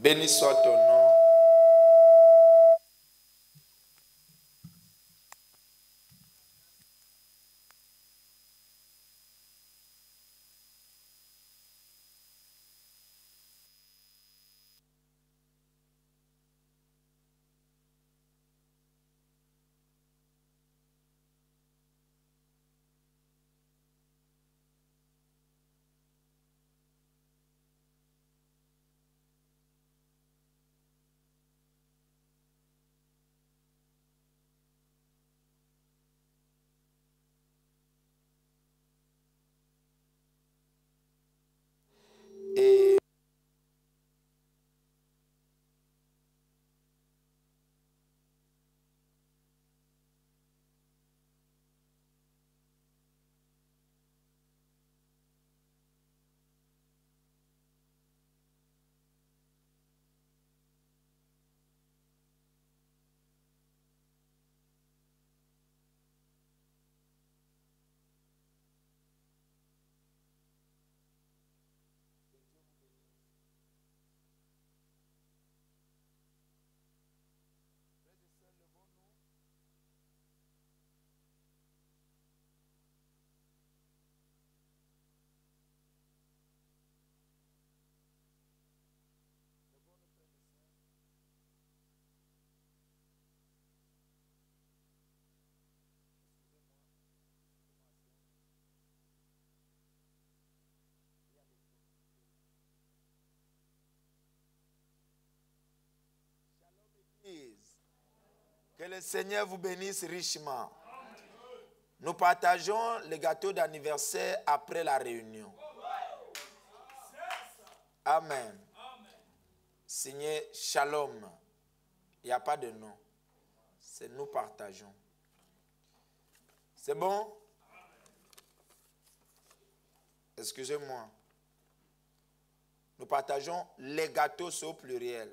Béni soit ton nom. Et que le Seigneur vous bénisse richement. Nous partageons le gâteau d'anniversaire après la réunion. Amen. Signé Shalom. Il n'y a pas de nom. C'est nous partageons. C'est bon? Excusez-moi. Nous partageons les gâteaux au pluriel.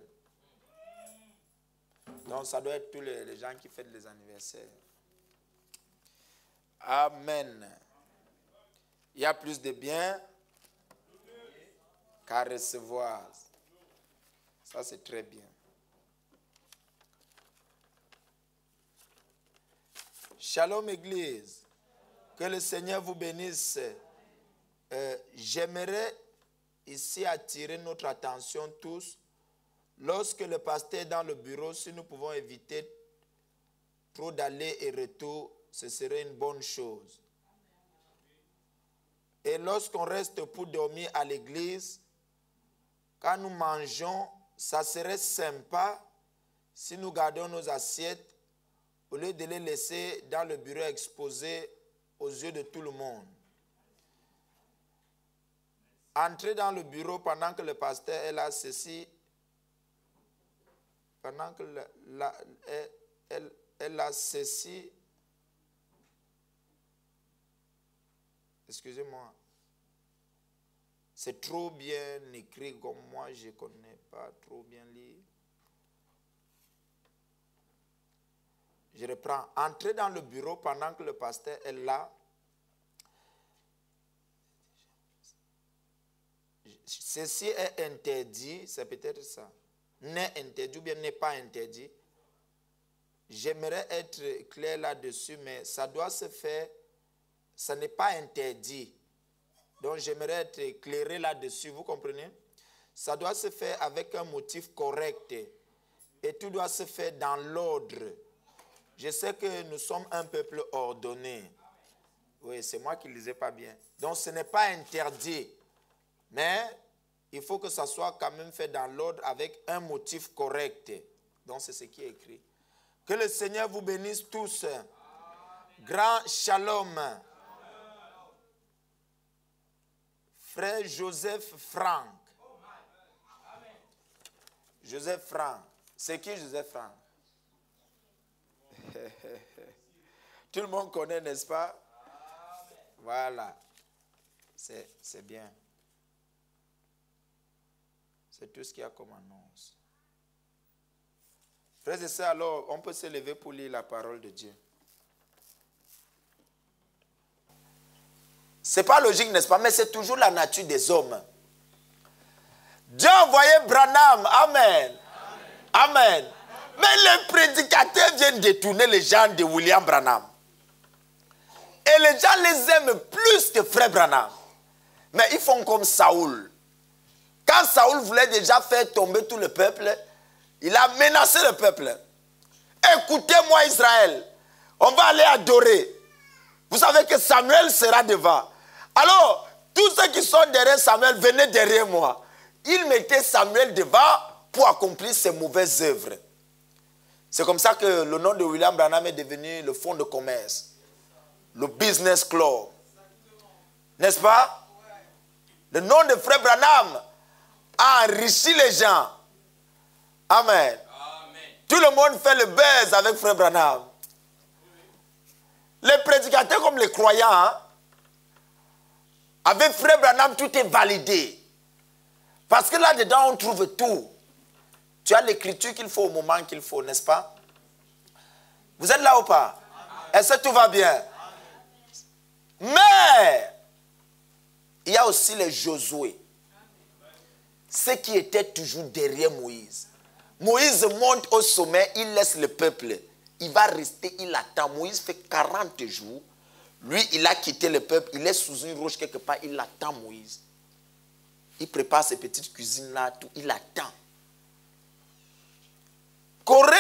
Donc ça doit être tous les gens qui fêtent les anniversaires. Amen. Il y a plus de bien qu'à recevoir. Ça c'est très bien. Shalom Église. Que le Seigneur vous bénisse. J'aimerais ici attirer notre attention tous. Lorsque le pasteur est dans le bureau, si nous pouvons éviter trop d'aller et retour, ce serait une bonne chose. Et lorsqu'on reste pour dormir à l'église, quand nous mangeons, ça serait sympa si nous gardons nos assiettes au lieu de les laisser dans le bureau exposés aux yeux de tout le monde. Entrez dans le bureau pendant que le pasteur est là, ceci. Pendant que elle a ceci. Excusez-moi. C'est trop bien écrit comme moi, je ne connais pas trop bien lire. Je reprends. Entrez dans le bureau pendant que le pasteur est là. Ceci est interdit, c'est peut-être ça. N'est interdit ou bien n'est pas interdit. J'aimerais être clair là-dessus, mais ça doit se faire, ça n'est pas interdit. Donc j'aimerais être éclairé là-dessus, vous comprenez? Ça doit se faire avec un motif correct et tout doit se faire dans l'ordre. Je sais que nous sommes un peuple ordonné. Oui, c'est moi qui ne lisais pas bien. Donc ce n'est pas interdit, mais il faut que ça soit quand même fait dans l'ordre avec un motif correct. Donc c'est ce qui est écrit. Que le Seigneur vous bénisse tous. Amen. Grand shalom. Amen. Frère Joseph Franck. Amen. Joseph Franck. C'est qui Joseph Franck? Tout le monde connaît, n'est-ce pas? Amen. Voilà. C'est bien. C'est tout ce qu'il y a comme annonce. Frères et sœurs, alors, on peut se lever pour lire la parole de Dieu. Ce n'est pas logique, n'est-ce pas? Mais c'est toujours la nature des hommes. Dieu a envoyé Branham. Amen. Amen. Mais les prédicateurs viennent détourner les gens de William Branham. Et les gens les aiment plus que frère Branham. Mais ils font comme Saoul. Quand Saoul voulait déjà faire tomber tout le peuple, il a menacé le peuple. Écoutez-moi Israël, on va aller adorer. Vous savez que Samuel sera devant. Alors, tous ceux qui sont derrière Samuel, venez derrière moi. Il mettait Samuel devant pour accomplir ses mauvaises œuvres. C'est comme ça que le nom de William Branham est devenu le fonds de commerce. Le business club. N'est-ce pas? Le nom de frère Branham a enrichi les gens. Amen. Tout le monde fait le buzz avec frère Branham. Les prédicateurs comme les croyants, hein, avec frère Branham, tout est validé. Parce que là-dedans, on trouve tout. Tu as l'écriture qu'il faut au moment qu'il faut, n'est-ce pas? Vous êtes là ou pas? Est-ce que tout va bien? Mais, il y a aussi les Josué. Ceux qui étaient toujours derrière Moïse. Moïse monte au sommet, il laisse le peuple. Il va rester, il attend. Moïse fait 40 jours. Lui, il a quitté le peuple. Il est sous une roche quelque part. Il attend Moïse. Il prépare ses petites cuisines-là, tout. Il attend. Corée,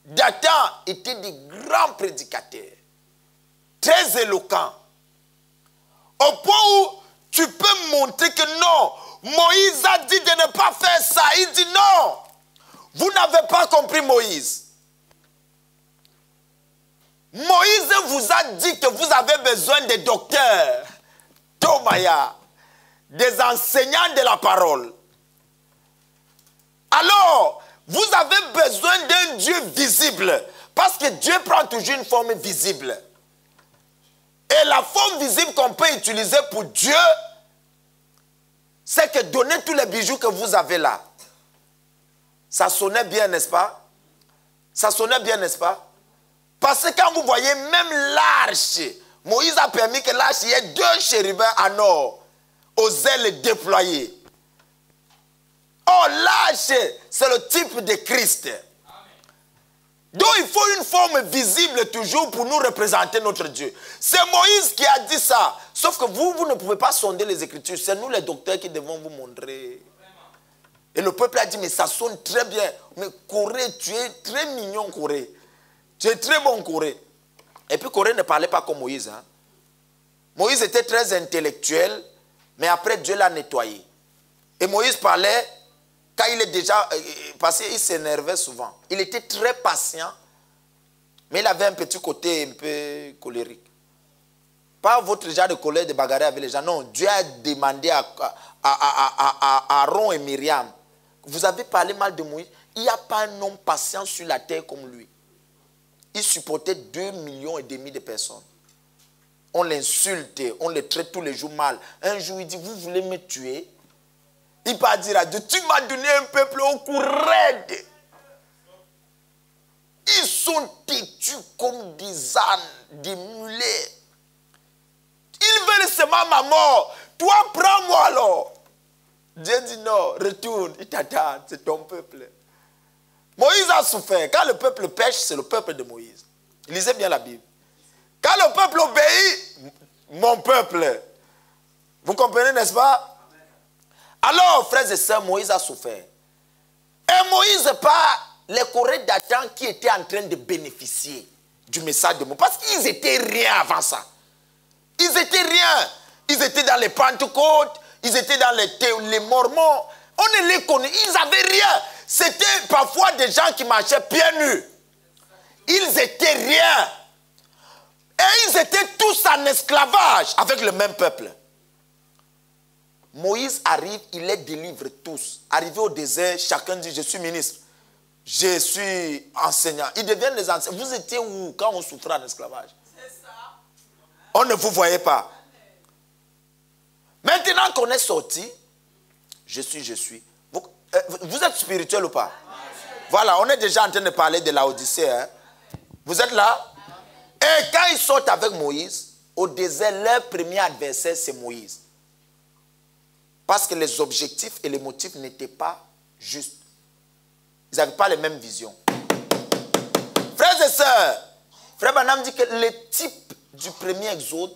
Dathan étaient des grands prédicateurs. Très éloquents. Au point où tu peux montrer que non, Moïse a dit de ne pas faire ça. Il dit non. Vous n'avez pas compris Moïse. Moïse vous a dit que vous avez besoin des docteurs, Tomaya, des enseignants de la parole. Alors, vous avez besoin d'un Dieu visible, parce que Dieu prend toujours une forme visible. Et la forme visible qu'on peut utiliser pour Dieu, c'est que donner tous les bijoux que vous avez là. Ça sonnait bien, n'est-ce pas? Ça sonnait bien, n'est-ce pas? Parce que quand vous voyez même l'arche, Moïse a permis que l'arche y ait 2 chérubins en or, aux ailes déployées. Oh, l'arche, c'est le type de Christ. Donc il faut une forme visible toujours pour nous représenter notre Dieu. C'est Moïse qui a dit ça. Sauf que vous ne pouvez pas sonder les Écritures. C'est nous les docteurs qui devons vous montrer. Et le peuple a dit, mais ça sonne très bien. Mais Corée, tu es très mignon, Corée. Tu es très bon, Corée. Et puis Corée ne parlait pas comme Moïse. Hein. Moïse était très intellectuel, mais après Dieu l'a nettoyé. Et Moïse parlait, quand il est déjà passé, il s'énervait souvent. Il était très patient, mais il avait un petit côté un peu colérique. Pas votre genre de colère de bagarrer avec les gens. Non, Dieu a demandé à Aaron et Myriam, vous avez parlé mal de Moïse. Il n'y a pas un homme patient sur la terre comme lui. Il supportait 2,5 millions de personnes. On l'insulte, on le traite tous les jours mal. Un jour, il dit, vous voulez me tuer? Il va dire à Dieu, tu m'as donné un peuple au cou raide. Ils sont têtus comme des ânes, des mulets. Ils veulent seulement ma mort. Toi, prends-moi alors. Dieu dit non, retourne, il t'attend, c'est ton peuple. Moïse a souffert. Quand le peuple pêche, c'est le peuple de Moïse. Lisez bien la Bible. Quand le peuple obéit, mon peuple. Vous comprenez, n'est-ce pas? Alors, frères et sœurs, Moïse a souffert. Et Moïse, pas les Corées Dathan qui étaient en train de bénéficier du message de Moïse. Parce qu'ils n'étaient rien avant ça. Ils n'étaient rien. Ils étaient dans les Pentecôtes, ils étaient dans les Mormons. On ne les connaît. Ils n'avaient rien. C'était parfois des gens qui marchaient pieds nus. Ils étaient rien. Et ils étaient tous en esclavage avec le même peuple. Moïse arrive, il les délivre tous. Arrivé au désert, chacun dit, je suis ministre. Je suis enseignant. Ils deviennent les enseignants. Vous étiez où quand on souffrait en esclavage? On ne vous voyait pas. Maintenant qu'on est sorti, je suis. Vous êtes spirituel ou pas? Voilà, on est déjà en train de parler de la Odyssée. Hein? Vous êtes là? Et quand ils sortent avec Moïse, au désert, leur premier adversaire, c'est Moïse. Parce que les objectifs et les motifs n'étaient pas justes. Ils n'avaient pas les mêmes visions. Frères et sœurs, Frère Branham dit que le type du premier exode,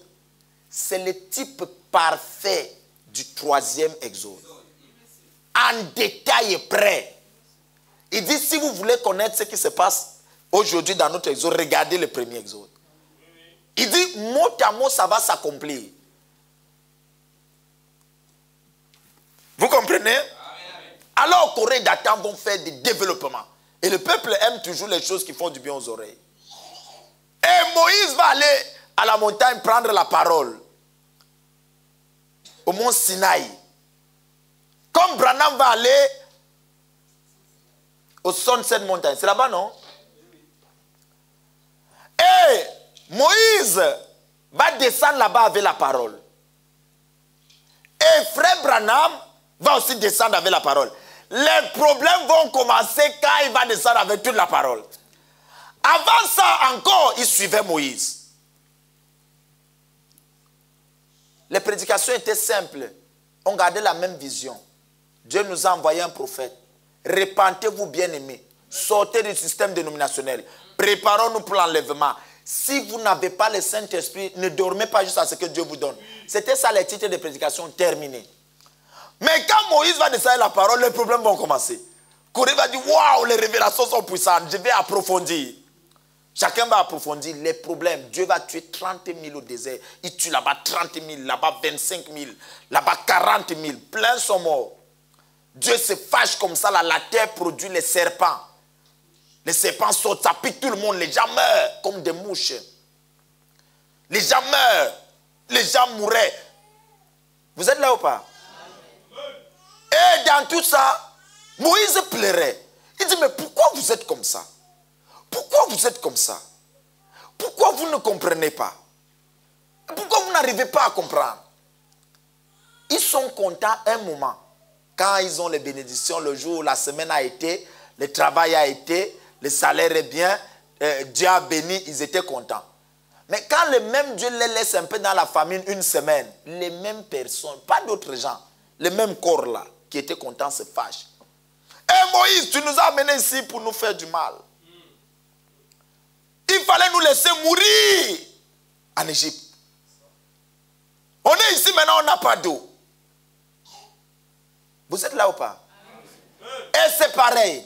c'est le type parfait du troisième exode. En détail près. Il dit, si vous voulez connaître ce qui se passe aujourd'hui dans notre exode, regardez le premier exode. Il dit, mot à mot, ça va s'accomplir. Vous comprenez? Alors, Corée et Dathan vont faire des développements. Et le peuple aime toujours les choses qui font du bien aux oreilles. Et Moïse va aller à la montagne prendre la parole. Au mont Sinaï. Comme Branham va aller au Sunset Mountain. C'est là-bas, non? Et Moïse va descendre là-bas avec la parole. Et Frère Branham va aussi descendre avec la parole. Les problèmes vont commencer quand il va descendre avec toute la parole. Avant ça encore, il suivait Moïse. Les prédications étaient simples. On gardait la même vision. Dieu nous a envoyé un prophète. Repentez-vous, bien-aimés. Sortez du système dénominationnel. Préparons-nous pour l'enlèvement. Si vous n'avez pas le Saint-Esprit, ne dormez pas juste à ce que Dieu vous donne. C'était ça les titres de prédication terminés. Mais quand Moïse va descendre la parole, les problèmes vont commencer. Corée va dire, waouh, les révélations sont puissantes, je vais approfondir. Chacun va approfondir les problèmes. Dieu va tuer 30 000 au désert. Il tue là-bas 30 000, là-bas 25 000, là-bas 40 000. Plein sont morts. Dieu se fâche comme ça, là, la terre produit les serpents. Les serpents sautent, ça pique tout le monde. Les gens meurent comme des mouches. Les gens meurent. Les gens mouraient. Vous êtes là ou pas? Et dans tout ça, Moïse pleurait. Il dit, mais pourquoi vous êtes comme ça? Pourquoi vous êtes comme ça? Pourquoi vous ne comprenez pas? Pourquoi vous n'arrivez pas à comprendre? Ils sont contents un moment. Quand ils ont les bénédictions, le jour où la semaine a été, le travail a été, le salaire est bien, Dieu a béni, ils étaient contents. Mais quand le même Dieu les laisse un peu dans la famine une semaine, les mêmes personnes, pas d'autres gens, le même corps là, qui étaient contents se fâchent. Et Moïse, tu nous as amenés ici pour nous faire du mal. Il fallait nous laisser mourir en Égypte. On est ici maintenant, on n'a pas d'eau. Vous êtes là ou pas? Et c'est pareil.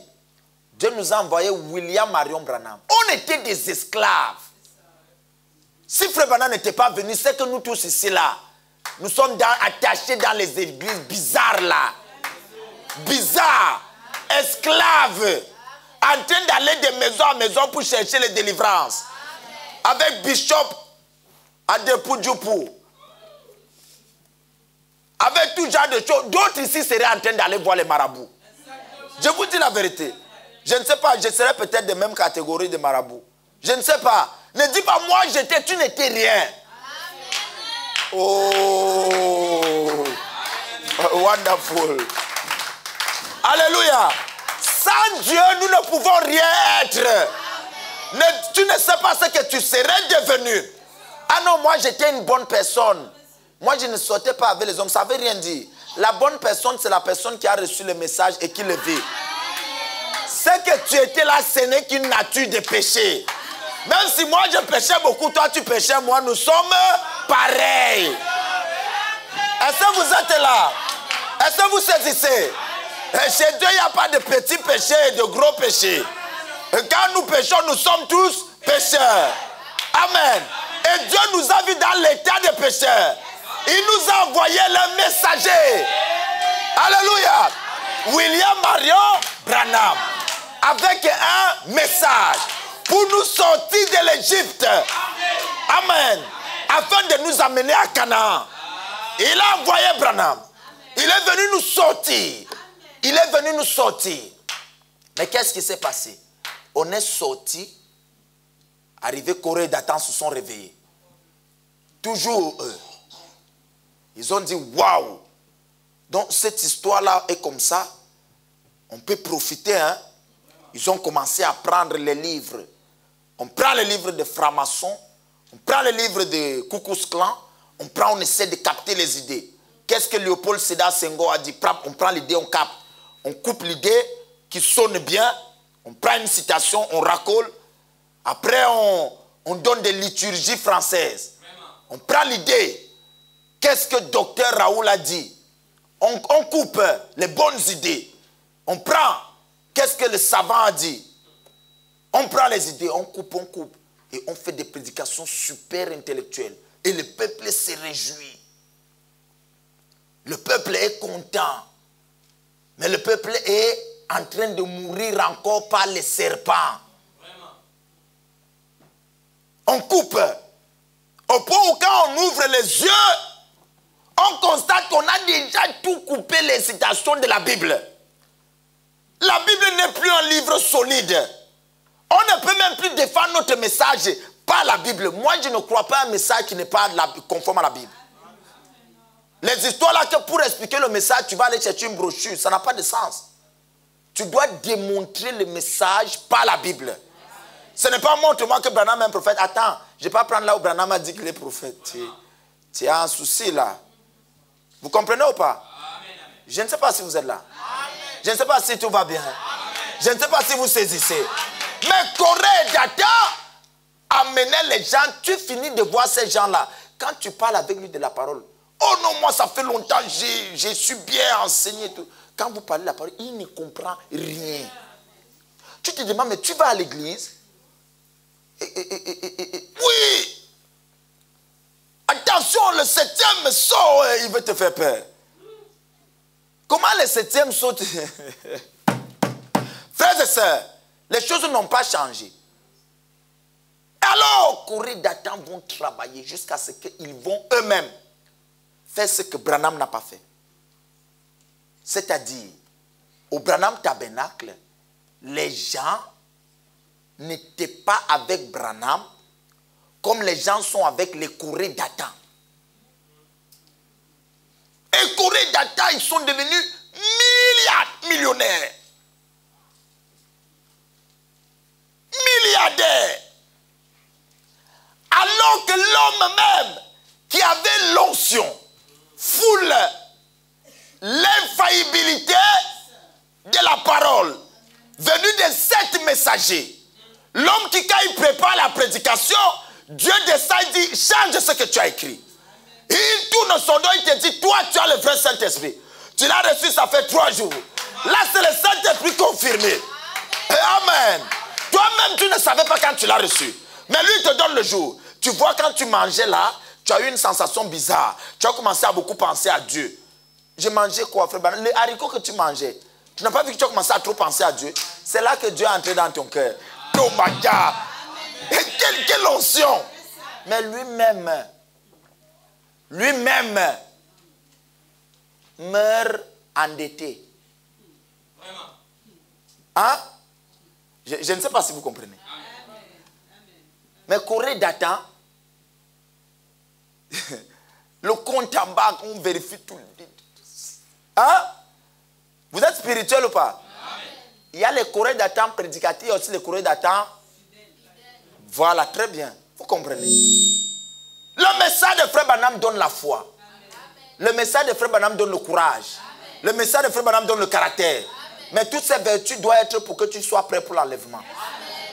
Dieu nous a envoyé William Marion Branham. On était des esclaves. Si Frère Branham n'était pas venu, c'est que nous tous ici là, nous sommes attachés dans les églises bizarres là. Bizarres. Esclaves. En train d'aller de maison en maison pour chercher les délivrances. Avec Bishop Adepoudjoupou. Avec tout genre de choses. D'autres ici seraient en train d'aller voir les marabouts. Je vous dis la vérité. Je ne sais pas, je serais peut-être de même catégorie de marabouts. Je ne sais pas. Ne dis pas, moi j'étais, tu n'étais rien. Oh, wonderful. Alléluia. Sans Dieu, nous ne pouvons rien être. Tu ne sais pas ce que tu serais devenu. Ah non, moi j'étais une bonne personne. Moi je ne sortais pas avec les hommes, ça ne veut rien dire. La bonne personne, c'est la personne qui a reçu le message et qui le vit. Ce que tu étais là, ce n'est qu'une nature de péché. Même si moi je péchais beaucoup, toi tu péchais, moi nous sommes pareils. Est-ce que vous êtes là? Est-ce que vous saisissez? Chez Dieu, il n'y a pas de petits péchés et de gros péchés. Quand nous péchons, nous sommes tous pécheurs. Amen. Et Dieu nous a vus dans l'état de pécheurs. Il nous a envoyé le messager. Alléluia. William Marion Branham. Avec un message. Pour nous sortir de l'Égypte. Amen. Afin de nous amener à Canaan. Il a envoyé Branham. Il est venu nous sortir. Il est venu nous sortir. Mais qu'est-ce qui s'est passé? On est sorti. Arrivé Corée et Dathan se sont réveillés. Toujours eux. Ils ont dit waouh. Donc cette histoire-là est comme ça. On peut profiter. Hein? Ils ont commencé à prendre les livres. On prend les livres de francs-maçons. On prend les livres de Ku Klux Klan. On essaie de capter les idées. Qu'est-ce que Léopold Sédar Senghor a dit? On prend l'idée, on capte. On coupe l'idée qui sonne bien. On prend une citation, on racole. Après, on donne des liturgies françaises. On prend l'idée. Qu'est-ce que docteur Raoul a dit? On coupe les bonnes idées. On prend. Qu'est-ce que le savant a dit? On prend les idées, on coupe. Et on fait des prédications super intellectuelles. Et le peuple se réjouit. Le peuple est content. Mais le peuple est en train de mourir encore par les serpents. Vraiment. On coupe. Au point où quand on ouvre les yeux, on constate qu'on a déjà tout coupé les citations de la Bible. La Bible n'est plus un livre solide. On ne peut même plus défendre notre message par la Bible. Moi, je ne crois pas à un message qui n'est pas conforme à la Bible. Les histoires là que pour expliquer le message, tu vas aller chercher une brochure, ça n'a pas de sens. Tu dois démontrer le message par la Bible. Ce n'est pas montre-moi que Branham est un prophète. Attends, je ne vais pas prendre là où Branham a dit qu'il est prophète. Tu as un souci là. Vous comprenez ou pas? Je ne sais pas si vous êtes là. Je ne sais pas si tout va bien. Je ne sais pas si vous saisissez. Mais Corée Data amenait les gens. Tu finis de voir ces gens-là. Quand tu parles avec lui de la parole. Oh non, moi ça fait longtemps, j'ai su bien enseigner tout. Quand vous parlez de la parole, il ne comprend rien. Tu te demandes, mais tu vas à l'église? Oui! Attention, le 7e saut, il veut te faire peur. Comment le 7e saut? Frères et sœurs, les choses n'ont pas changé. Alors, Corée d'Adam vont travailler jusqu'à ce qu'ils vont eux-mêmes faire ce que Branham n'a pas fait. C'est-à-dire, au Branham Tabernacle, les gens n'étaient pas avec Branham comme les gens sont avec les Corée d'Adam. Et Corée d'Adam, ils sont devenus millionnaires. Milliardaires. Alors que l'homme même qui avait l'onction foule l'infaillibilité de la parole venue de 7 messagers. L'homme qui, quand il prépare la prédication, Dieu descend et dit, change ce que tu as écrit. Il tourne son dos, il te dit, toi tu as le vrai Saint-Esprit. Tu l'as reçu, ça fait 3 jours. Là c'est le Saint-Esprit confirmé. Et amen. Toi-même tu ne savais pas quand tu l'as reçu. Mais lui il te donne le jour. Tu vois quand tu mangeais là, tu as eu une sensation bizarre. Tu as commencé à beaucoup penser à Dieu. J'ai mangé quoi, frère? Les haricots que tu mangeais. Tu n'as pas vu que tu as commencé à trop penser à Dieu? C'est là que Dieu est entré dans ton cœur. Oh my God! Quelle onction! Mais lui-même meurt endetté. Hein? Je ne sais pas si vous comprenez. Mais Corée d'Adam, le compte en banque, on vérifie tout. Hein? Vous êtes spirituel ou pas? Il y a les Corée d'Adam prédicateurs, il y a aussi les Corée d'Adam. Voilà, très bien. Vous comprenez? Le message de Frère Branham donne la foi. Le message de Frère Branham donne le courage. Le message de Frère Branham donne le caractère. Mais toutes ces vertus doivent être pour que tu sois prêt pour l'enlèvement.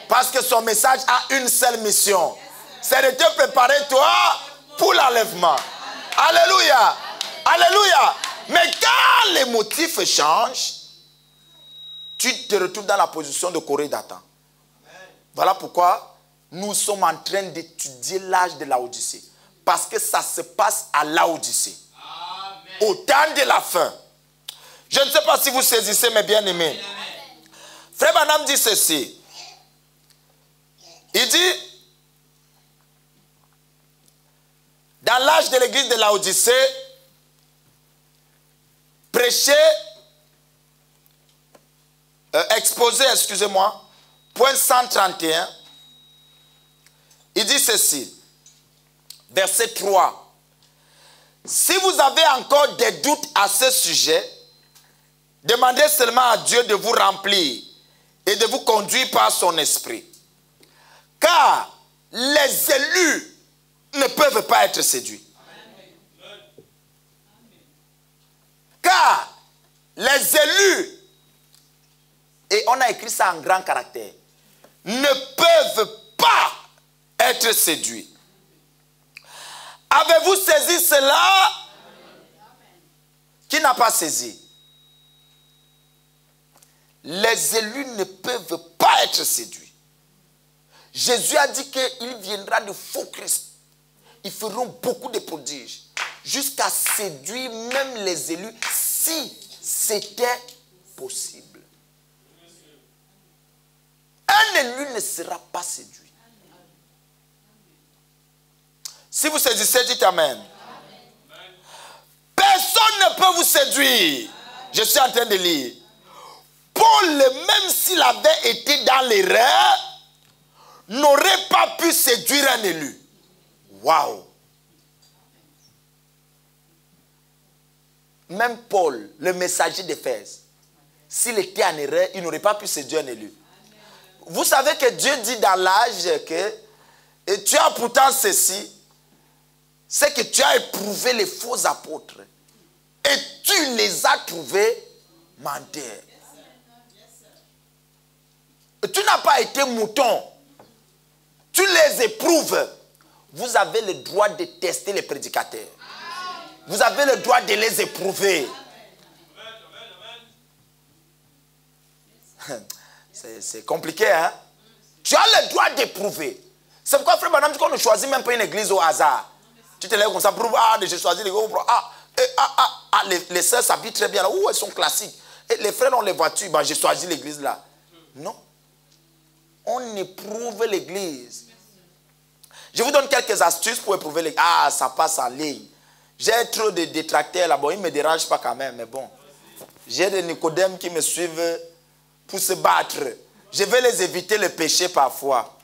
Parce que son message a une seule mission. C'est de te préparer toi pour l'enlèvement. Alléluia. Alléluia. Mais quand les motifs changent, tu te retrouves dans la position de Corée d'Adam. Voilà pourquoi nous sommes en train d'étudier l'âge de Laodicée. Parce que ça se passe à Laodicée. Au temps de la fin. Je ne sais pas si vous saisissez mes bien-aimés. Frère Branham dit ceci. Il dit, dans l'âge de l'église de Laodicée, prêcher, exposer, excusez-moi, point 131, il dit ceci, verset 3. Si vous avez encore des doutes à ce sujet, demandez seulement à Dieu de vous remplir et de vous conduire par son esprit. Car les élus ne peuvent pas être séduits. Car les élus, et on a écrit ça en grand caractère, ne peuvent pas être séduits. Avez-vous saisi cela? Qui n'a pas saisi? Les élus ne peuvent pas être séduits. Jésus a dit qu'il viendra de faux Christ. Ils feront beaucoup de prodiges jusqu'à séduire même les élus si c'était possible. Un élu ne sera pas séduit. Si vous saisissez, dites Amen. Personne ne peut vous séduire. Je suis en train de lire. Paul, même s'il avait été dans l'erreur, n'aurait pas pu séduire un élu. Waouh! Même Paul, le messager d'Éphèse, s'il était en erreur, il n'aurait pas pu séduire un élu. Vous savez que Dieu dit dans l'âge que et tu as pourtant ceci, c'est que tu as éprouvé les faux apôtres et tu les as trouvés menteurs. Tu n'as pas été mouton. Tu les éprouves. Vous avez le droit de tester les prédicateurs. Vous avez le droit de les éprouver. C'est compliqué, hein? Tu as le droit d'éprouver. C'est pourquoi, frère madame, qu'on ne choisit même pas une église au hasard. Tu te lèves comme ça, prouve, j'ai choisi l'église. Les sœurs s'habillent très bien là. Elles sont classiques. Et les frères ont les voitures. Ben, j'ai choisi l'église là. Non. On éprouve l'église. Je vous donne quelques astuces pour éprouver l'église. Ah, ça passe en ligne. J'ai trop de détracteurs là. Bon, ils ne me dérangent pas quand même, mais bon. J'ai des Nicodèmes qui me suivent pour se battre. Je vais les éviter le péché parfois.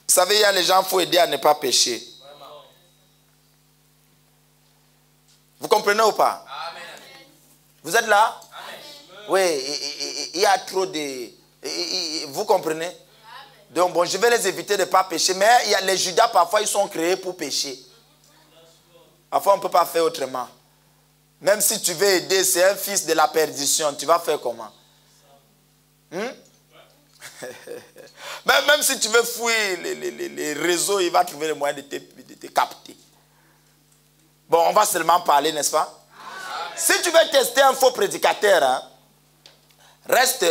Vous savez, il y a les gens, il faut aider à ne pas pécher. Vous comprenez ou pas? Amen. Vous êtes là? Amen. Oui, il y a trop de... Vous comprenez? Amen. Donc, bon, je vais les éviter de ne pas pécher. Mais il y a les Judas, parfois, ils sont créés pour pécher. Parfois, on ne peut pas faire autrement. Même si tu veux aider, c'est un fils de la perdition. Tu vas faire comment? Même si tu veux fouiller les réseaux, il va trouver le moyen de te capter. Bon, on va seulement parler, n'est-ce pas? Si tu veux tester un faux prédicateur, hein, reste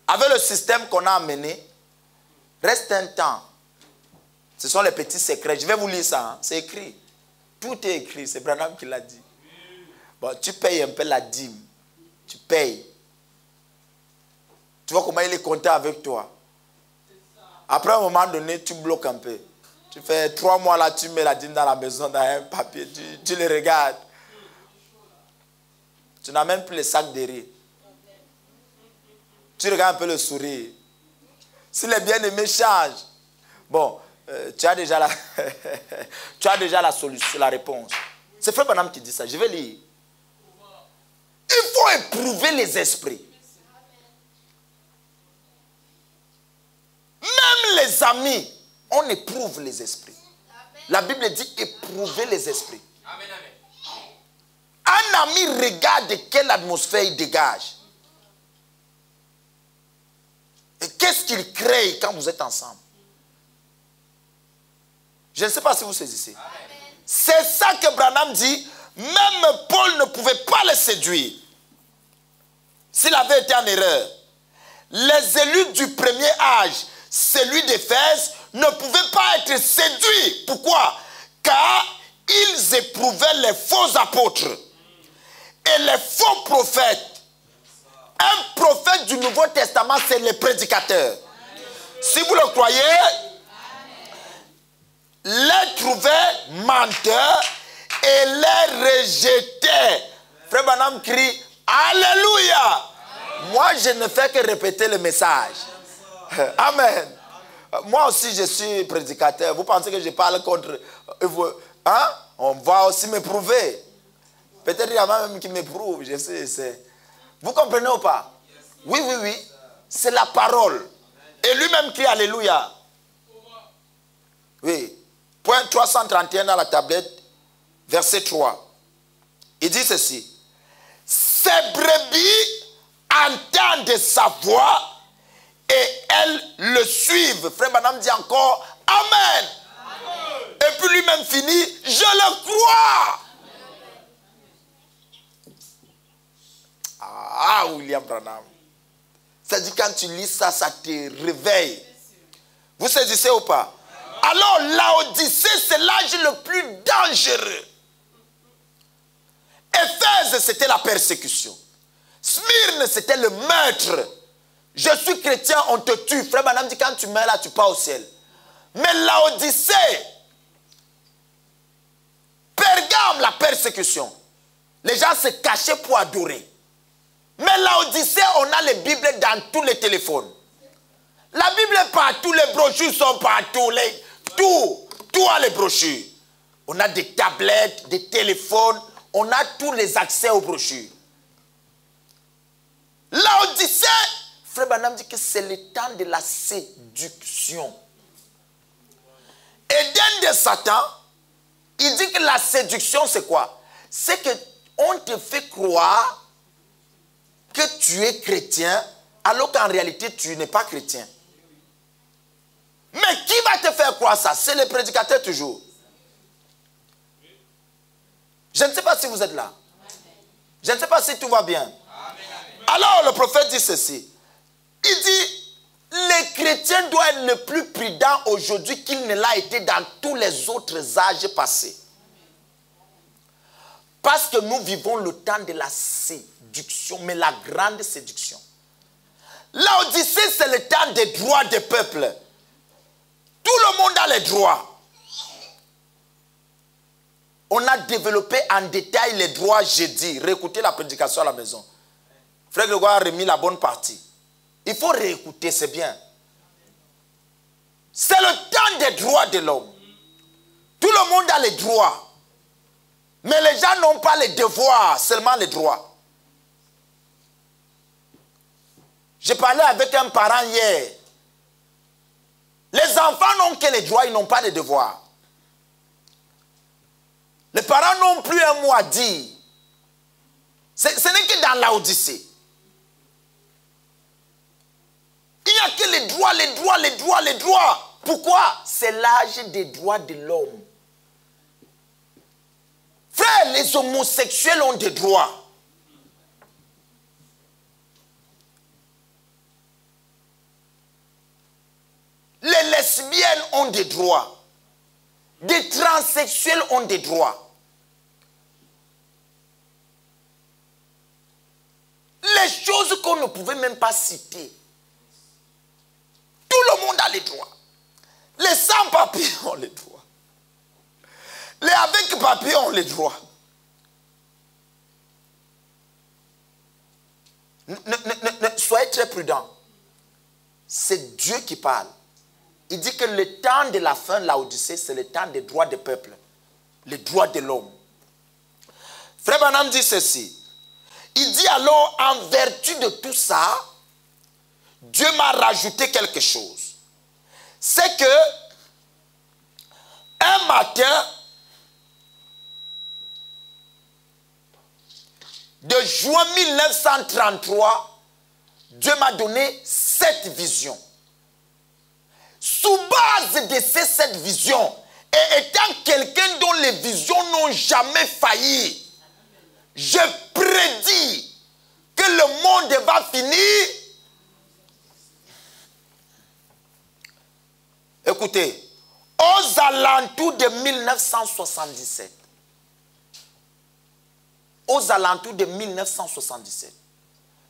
avec le système qu'on a amené, reste un temps. Ce sont les petits secrets. Je vais vous lire ça. Hein. C'est écrit. Tout est écrit. C'est Branham qui l'a dit. Bon, tu payes un peu la dîme. Tu payes. Tu vois comment il est content avec toi. Après un moment donné, tu bloques un peu. Tu fais 3 mois là, tu mets la dîme dans la maison, dans un papier, tu le regardes. Tu n'as même plus le sac de riz. Tu regardes un peu le sourire. Si les bien-aimés changent, bon, tu as déjà la solution, la réponse. C'est Frère Branham qui dit ça. Je vais lire. Il faut éprouver les esprits. Même les amis, on éprouve les esprits. La Bible dit éprouver les esprits. Un ami regarde quelle atmosphère il dégage. Et qu'est-ce qu'il crée quand vous êtes ensemble? Je ne sais pas si vous saisissez. C'est ça que Branham dit. Même Paul ne pouvait pas le séduire. S'il avait été en erreur. Les élus du premier âge, celui d'Éphèse, ne pouvaient pas être séduits. Pourquoi? Car ils éprouvaient les faux apôtres et les faux prophètes. Un prophète du Nouveau Testament, c'est le prédicateur. Si vous le croyez, les trouvaient menteurs et les rejetaient. Frère Branham crie Alléluia. Moi, je ne fais que répéter le message. Amen. Moi aussi, je suis prédicateur. Vous pensez que je parle contre vous? Hein? On va aussi m'éprouver. Peut-être qu'il y en a même qui m'éprouvent. Je sais. Vous comprenez ou pas? Oui. C'est la parole. Et lui-même crie Alléluia. Oui. Point 331 dans la tablette, verset 3. Il dit ceci. Ses brebis entendent sa voix et elles le suivent. Frère Branham dit encore Amen. Amen. Et puis lui-même finit, je le crois. Ah, William Branham. C'est-à-dire quand tu lis ça, ça te réveille. Vous saisissez ou pas? Alors Laodicée, c'est l'âge le plus dangereux. Éphèse, c'était la persécution. Smyrne, c'était le meurtre. Je suis chrétien, on te tue. Frère Branham dit quand tu meurs là, tu pars au ciel. Mais Laodicée, Pergame, la persécution. Les gens se cachaient pour adorer. Mais Laodicée, on a les Bibles dans tous les téléphones. La Bible est partout, les brochures sont partout. Tout a les brochures. On a des tablettes, des téléphones, on a tous les accès aux brochures. Laodicée, Frère Branham dit que c'est le temps de la séduction. Éden de Satan, il dit que la séduction c'est quoi? C'est qu'on te fait croire que tu es chrétien alors qu'en réalité tu n'es pas chrétien. Mais qui va te faire croire ça? C'est le prédicateur toujours. Je ne sais pas si vous êtes là. Je ne sais pas si tout va bien. Alors le prophète dit ceci. Il dit, les chrétiens doivent être le plus prudents aujourd'hui qu'il ne l'a été dans tous les autres âges passés. Parce que nous vivons le temps de la séduction, mais la grande séduction. L'Odyssée, c'est le temps des droits des peuples. Tout le monde a les droits. On a développé en détail les droits jeudi. Réécoutez la prédication à la maison. Frère Grégoire a remis la bonne partie. Il faut réécouter, c'est bien. C'est le temps des droits de l'homme. Tout le monde a les droits. Mais les gens n'ont pas les devoirs, seulement les droits. J'ai parlé avec un parent hier. Les enfants n'ont que les droits, ils n'ont pas de devoirs. Les parents n'ont plus un mot à dire. Ce n'est que dans l'Odyssée. Il n'y a que les droits, les droits, les droits, les droits. Pourquoi? C'est l'âge des droits de l'homme. Frère, les homosexuels ont des droits. Les lesbiennes ont des droits. Des transsexuels ont des droits. Les choses qu'on ne pouvait même pas citer. Tout le monde a les droits. Les sans-papiers ont les droits. Les avec-papiers ont les droits. Soyez très prudents. C'est Dieu qui parle. Il dit que le temps de la fin, l'Odyssée, c'est le temps des droits des peuples. Les droits de l'homme. Frère Branham dit ceci. Il dit alors, en vertu de tout ça, Dieu m'a rajouté quelque chose. C'est que, un matin, de juin 1933, Dieu m'a donné 7 visions. Sous base de ces 7 visions, et étant quelqu'un dont les visions n'ont jamais failli, je prédis que le monde va finir. Écoutez, aux alentours de 1977. Aux alentours de 1977.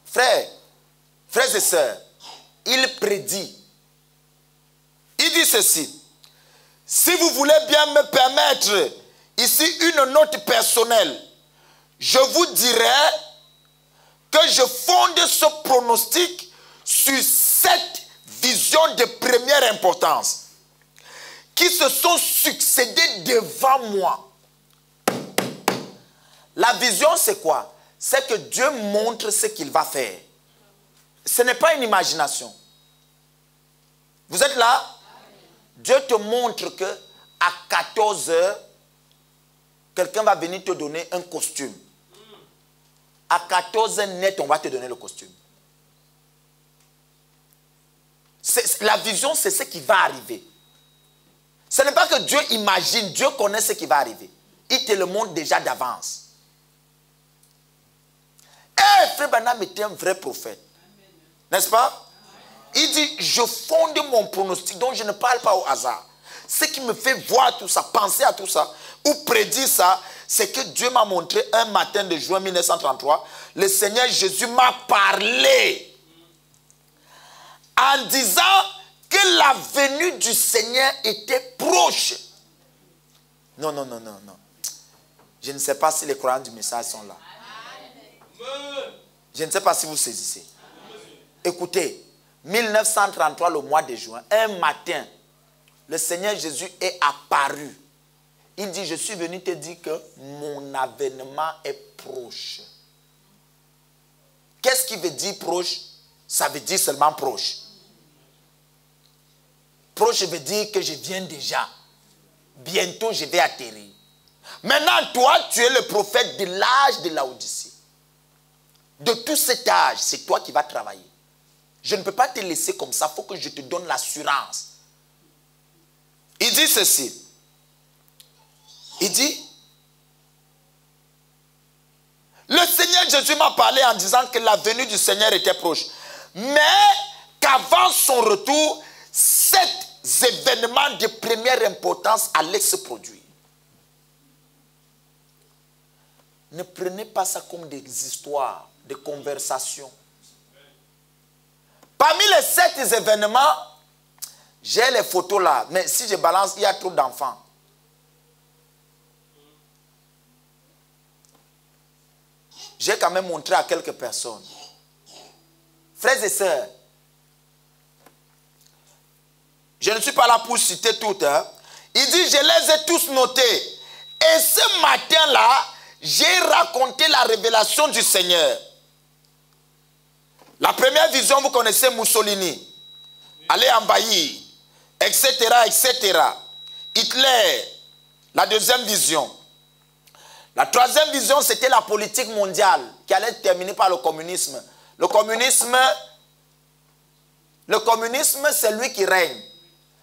Frères et sœurs, il prédit. Il dit ceci. Si vous voulez bien me permettre ici une note personnelle, je vous dirai que je fonde ce pronostic sur 7 visions de première importance qui se sont succédées devant moi. La vision, c'est quoi? C'est que Dieu montre ce qu'il va faire. Ce n'est pas une imagination. Vous êtes là? Dieu te montre que à 14 heures, quelqu'un va venir te donner un costume. à 14 net, on va te donner le costume. La vision, c'est ce qui va arriver. Ce n'est pas que Dieu imagine, Dieu connaît ce qui va arriver. Il te le montre déjà d'avance. Et Frère Branham était un vrai prophète. N'est-ce pas? Il dit, je fonde mon pronostic, donc je ne parle pas au hasard. Ce qui me fait voir tout ça, penser à tout ça, ou prédire ça, c'est que Dieu m'a montré un matin de juin 1933, le Seigneur Jésus m'a parlé en disant que la venue du Seigneur était proche. Non, non, non, non, non. Je ne sais pas si les croyants du message sont là. Je ne sais pas si vous saisissez. Écoutez, 1933, le mois de juin, un matin, le Seigneur Jésus est apparu. Il dit, je suis venu te dire que mon avènement est proche. Qu'est-ce qui veut dire proche? Ça veut dire seulement proche. Proche veut dire que je viens déjà. Bientôt, je vais atterrir. Maintenant, toi, tu es le prophète de l'âge de Laodicée. De tout cet âge, c'est toi qui vas travailler. Je ne peux pas te laisser comme ça. Il faut que je te donne l'assurance. Il dit ceci. Il dit, le Seigneur Jésus m'a parlé en disant que la venue du Seigneur était proche. Mais qu'avant son retour, 7 événements de première importance allaient se produire. Ne prenez pas ça comme des histoires, des conversations. Parmi les 7 événements, j'ai les photos là, mais si je balance, il y a trop d'enfants. J'ai quand même montré à quelques personnes. Frères et sœurs, je ne suis pas là pour citer toutes. Hein. Il dit, je les ai tous notés. Et ce matin-là, j'ai raconté la révélation du Seigneur. La première vision, vous connaissez Mussolini. Aller envahir, etc., etc. Hitler, la deuxième vision. La troisième vision, c'était la politique mondiale qui allait terminer par le communisme. Le communisme, c'est lui qui règne.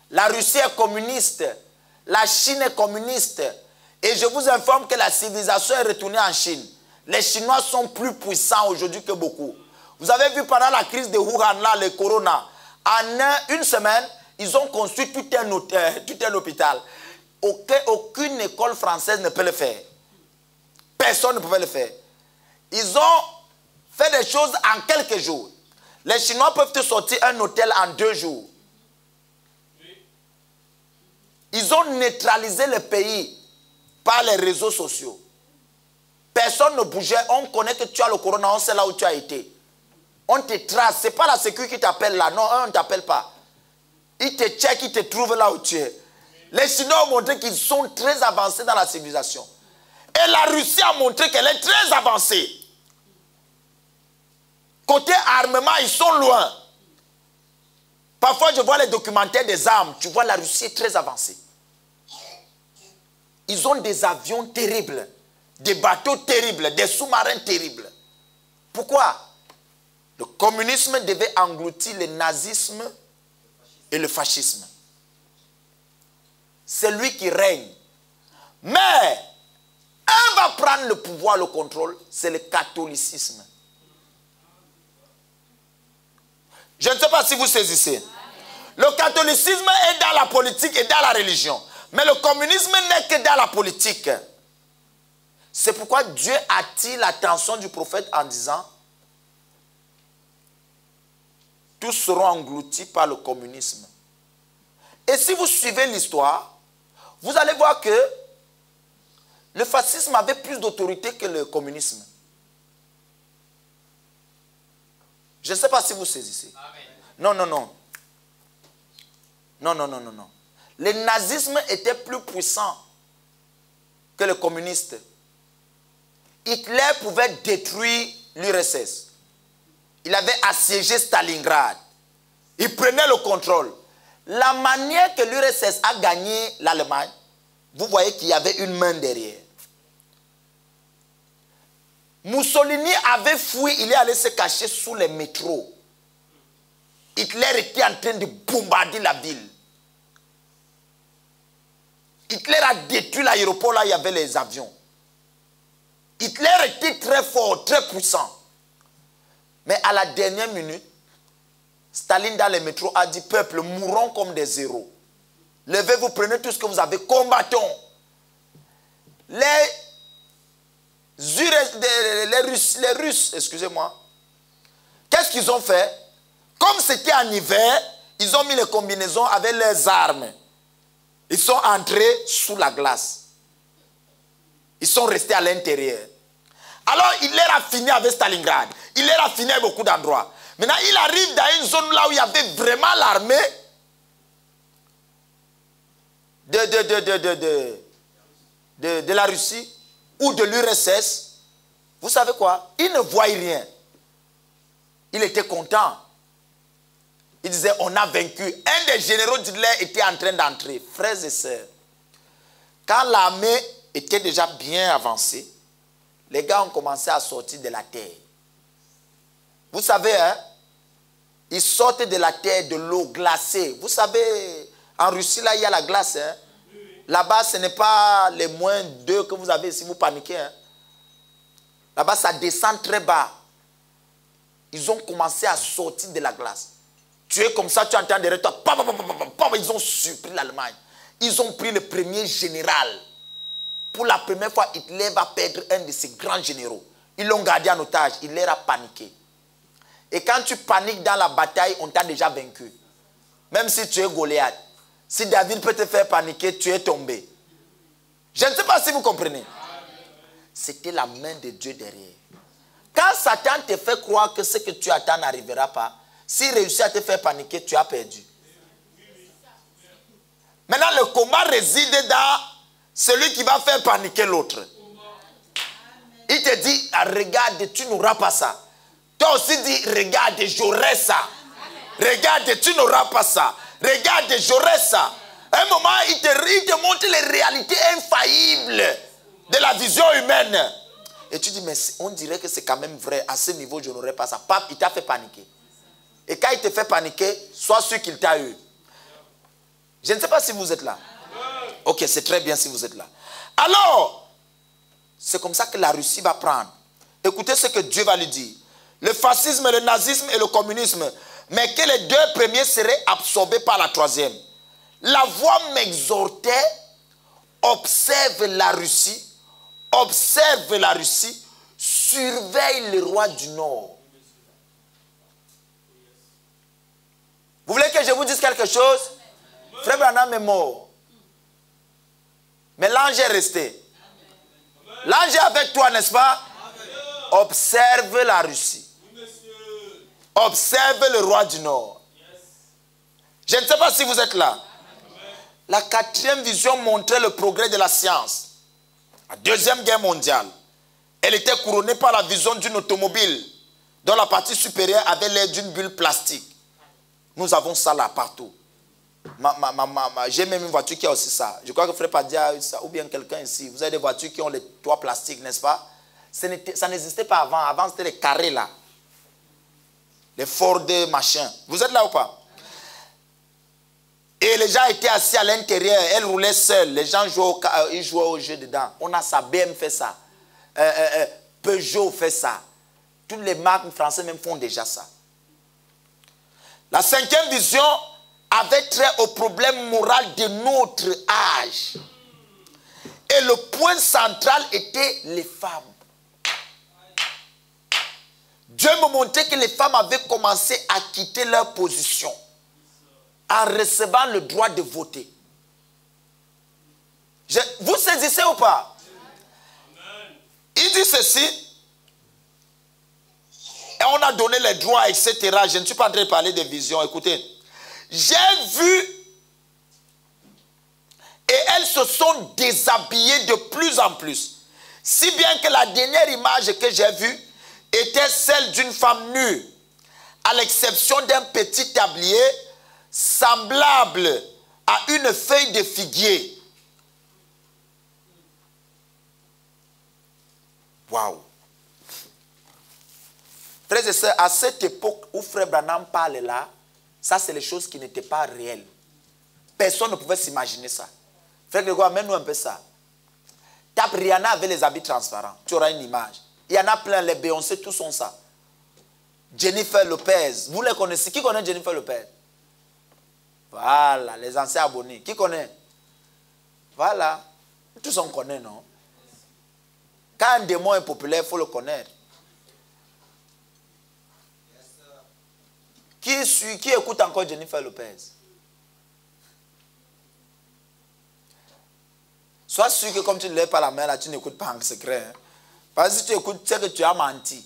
La Russie est communiste. La Chine est communiste. Et je vous informe que la civilisation est retournée en Chine. Les Chinois sont plus puissants aujourd'hui que beaucoup. Vous avez vu pendant la crise de Wuhan, là, le corona, en une semaine, ils ont construit tout un hôpital. Aucune école française ne peut le faire. Personne ne pouvait le faire. Ils ont fait des choses en quelques jours. Les Chinois peuvent te sortir un hôtel en 2 jours. Ils ont neutralisé le pays par les réseaux sociaux. Personne ne bougeait. On connaît que tu as le corona, on sait là où tu as été. On te trace. Ce n'est pas la sécurité qui t'appelle là. Non, on ne t'appelle pas. Ils te checkent, ils te trouvent là où tu es. Les Chinois ont montré qu'ils sont très avancés dans la civilisation. Et la Russie a montré qu'elle est très avancée. Côté armement, ils sont loin. Parfois, je vois les documentaires des armes. Tu vois, la Russie est très avancée. Ils ont des avions terribles, des bateaux terribles, des sous-marins terribles. Pourquoi? Le communisme devait engloutir le nazisme et le fascisme. C'est lui qui règne. Mais un va prendre le pouvoir, le contrôle, c'est le catholicisme. Je ne sais pas si vous saisissez. Le catholicisme est dans la politique et dans la religion. Mais le communisme n'est que dans la politique. C'est pourquoi Dieu attire l'attention du prophète en disant, tous seront engloutis par le communisme. Et si vous suivez l'histoire, vous allez voir que le fascisme avait plus d'autorité que le communisme. Je ne sais pas si vous saisissez. Amen. Non, non, non. Non, non, non, non, non. Le nazisme était plus puissant que le communiste. Hitler pouvait détruire l'URSS. Il avait assiégé Stalingrad. Il prenait le contrôle. La manière que l'URSS a gagné l'Allemagne, vous voyez qu'il y avait une main derrière. Mussolini avait fui, il est allé se cacher sous les métros. Hitler était en train de bombarder la ville. Hitler a détruit l'aéroport là, il y avait les avions. Hitler était très fort, très puissant. Mais à la dernière minute, Staline dans les métros a dit, peuple, mourons comme des héros. Levez-vous, prenez tout ce que vous avez, combattons. Les Russes, excusez-moi, qu'est-ce qu'ils ont fait? Comme c'était en hiver, ils ont mis les combinaisons avec leurs armes. Ils sont entrés sous la glace. Ils sont restés à l'intérieur. Alors, Hitler a fini avec Stalingrad. Hitler a fini avec beaucoup d'endroits. Maintenant, il arrive dans une zone là où il y avait vraiment l'armée de la Russie ou de l'URSS. Vous savez quoi? Il ne voyait rien. Il était content. Il disait, on a vaincu. Un des généraux d'Hitler était en train d'entrer. Frères et sœurs, quand l'armée était déjà bien avancée, les gars ont commencé à sortir de la terre. Vous savez, hein? Ils sortent de la terre, de l'eau glacée. Vous savez, en Russie, là, il y a la glace. Hein? Là-bas, ce n'est pas les moins 2 que vous avez si vous paniquez. Hein? Là-bas, ça descend très bas. Ils ont commencé à sortir de la glace. Tu es comme ça, tu entends derrière toi. Ils ont surpris l'Allemagne. Ils ont pris le premier général. Pour la première fois, Hitler va perdre un de ses grands généraux. Ils l'ont gardé en otage. Hitler a paniqué. Et quand tu paniques dans la bataille, on t'a déjà vaincu. Même si tu es Goliath. Si David peut te faire paniquer, tu es tombé. Je ne sais pas si vous comprenez. C'était la main de Dieu derrière. Quand Satan te fait croire que ce que tu attends n'arrivera pas, s'il réussit à te faire paniquer, tu as perdu. Maintenant, le combat réside dans celui qui va faire paniquer l'autre. Il te dit, ah, regarde, tu n'auras pas ça. Toi aussi dis, regarde, j'aurai ça. Regarde, tu n'auras pas ça. Regarde, j'aurai ça. À un moment, il te montre les réalités infaillibles de la vision humaine. Et tu dis, mais on dirait que c'est quand même vrai. À ce niveau, je n'aurai pas ça. Pape, il t'a fait paniquer. Et quand il te fait paniquer, sois sûr qu'il t'a eu. Je ne sais pas si vous êtes là. Ok, c'est très bien si vous êtes là. Alors, c'est comme ça que la Russie va prendre. Écoutez ce que Dieu va lui dire. Le fascisme, le nazisme et le communisme. Mais que les 2 premiers seraient absorbés par la 3e. La voix m'exhortait, observe la Russie, surveille le roi du Nord. Vous voulez que je vous dise quelque chose? Frère Branham est mort. Mais l'ange est resté. L'ange est avec toi, n'est-ce pas? Observe la Russie. Observe le roi du Nord. Je ne sais pas si vous êtes là. La 4e vision montrait le progrès de la science. La 2e guerre mondiale, elle était couronnée par la vision d'une automobile dont la partie supérieure avait l'air d'une bulle plastique. Nous avons ça là partout. J'ai même une voiture qui a aussi ça. Je crois que Frère Padia a eu ça, ou bien quelqu'un ici. Vous avez des voitures qui ont les toits plastiques, n'est-ce pas? Ça n'existait pas avant. Avant, c'était les carrés là. Les Ford machin. Vous êtes là ou pas? Et les gens étaient assis à l'intérieur. Elle roulait seule. Les gens ils jouaient au jeu dedans. On a ça. BM fait ça. Peugeot fait ça. Toutes les marques françaises même font déjà ça. La 5e vision avait trait au problème moral de notre âge. Et le point central était les femmes. Dieu me montrait que les femmes avaient commencé à quitter leur position en recevant le droit de voter. Vous saisissez ou pas? Il dit ceci. Et on a donné les droits, etc. Je ne suis pas en train de parler de vision. Écoutez. J'ai vu et elles se sont déshabillées de plus en plus. Si bien que la dernière image que j'ai vue était celle d'une femme nue, à l'exception d'un petit tablier semblable à une feuille de figuier. Waouh! Frères et sœurs, à cette époque où Frère Branham parle là, ça c'est les choses qui n'étaient pas réelles. Personne ne pouvait s'imaginer ça. Frère Grégoire, amène-nous un peu ça. Tape Rihanna avec les habits transparents. Tu auras une image. Il y en a plein, les Beyoncé, tous sont ça. Jennifer Lopez, vous les connaissez? Qui connaît Jennifer Lopez? Voilà, les anciens abonnés. Qui connaît? Voilà. Tous on connaît, non? Quand un démon est populaire, il faut le connaître. Qui écoute encore Jennifer Lopez? Sois sûr que comme tu ne lèves pas la main là, tu n'écoutes pas en secret. Hein? Parce que si tu écoutes, tu sais que tu as menti.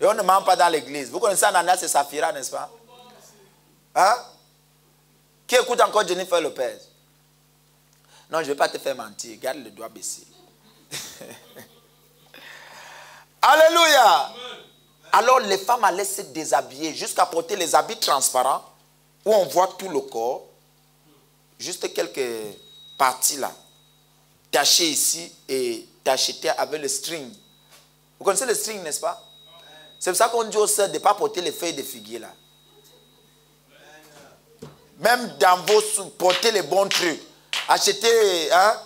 Et on ne ment pas dans l'église. Vous connaissez Ananias et Saphira, n'est-ce pas? Hein? Qui écoute encore Jennifer Lopez? Non, je ne vais pas te faire mentir. Garde le doigt baissé. Alléluia. Alors les femmes allaient se déshabiller jusqu'à porter les habits transparents où on voit tout le corps. Juste quelques parties là. Tachées ici et tachetées avec le string. Vous connaissez le string, n'est-ce pas? C'est pour ça qu'on dit aux sœurs de ne pas porter les feuilles de figuier là. Même dans vos sous, portez les bons trucs. Achetez hein,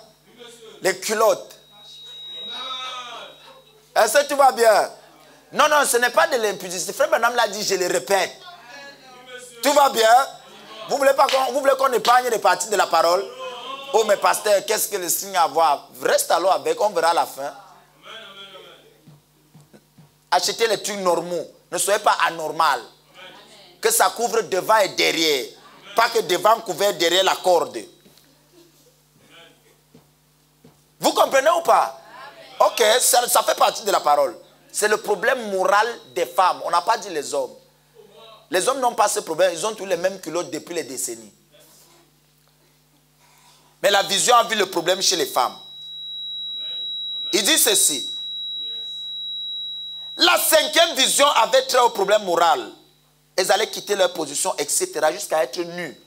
les culottes. Est-ce que tu vas bien? Non, non, ce n'est pas de l'impudicité. Frère Branham l'a dit, je le répète. Tout va bien? Vous voulez qu'on épargne les parties de la parole? Oh, mais pasteur, qu'est-ce que le signe à voir? Reste alors avec, on verra à la fin. Achetez les trucs normaux. Ne soyez pas anormal. Que ça couvre devant et derrière. Pas que devant couvert derrière la corde. Vous comprenez ou pas? Ok, ça fait partie de la parole. C'est le problème moral des femmes. On n'a pas dit les hommes. Les hommes n'ont pas ce problème. Ils ont tous les mêmes culottes depuis les décennies. Mais la vision a vu le problème chez les femmes. Il dit ceci. La cinquième vision avait trait au problème moral. Elles allaient quitter leur position, etc. jusqu'à être nues.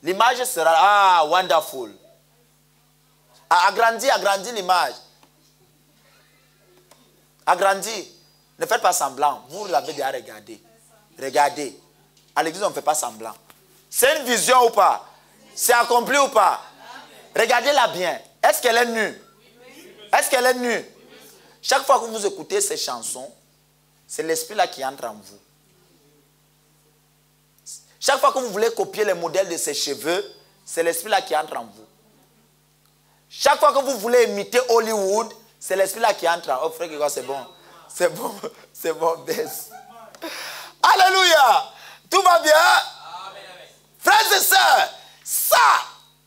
L'image sera, ah, wonderful. Agrandis l'image. Agrandis. Ne faites pas semblant. Vous l'avez déjà regardé. Regardez. À l'église, on ne fait pas semblant. C'est une vision ou pas? C'est accompli ou pas? Regardez-la bien. Est-ce qu'elle est nue? Est-ce qu'elle est nue? Chaque fois que vous écoutez ces chansons, c'est l'esprit là qui entre en vous. Chaque fois que vous voulez copier les modèles de ses cheveux, c'est l'esprit là qui entre en vous. Chaque fois que vous voulez imiter Hollywood, c'est l'esprit là qui entre en vous. Oh frère, c'est bon. C'est bon. C'est bon, baisse. Alléluia. Tout va bien? Frères et sœurs, ça,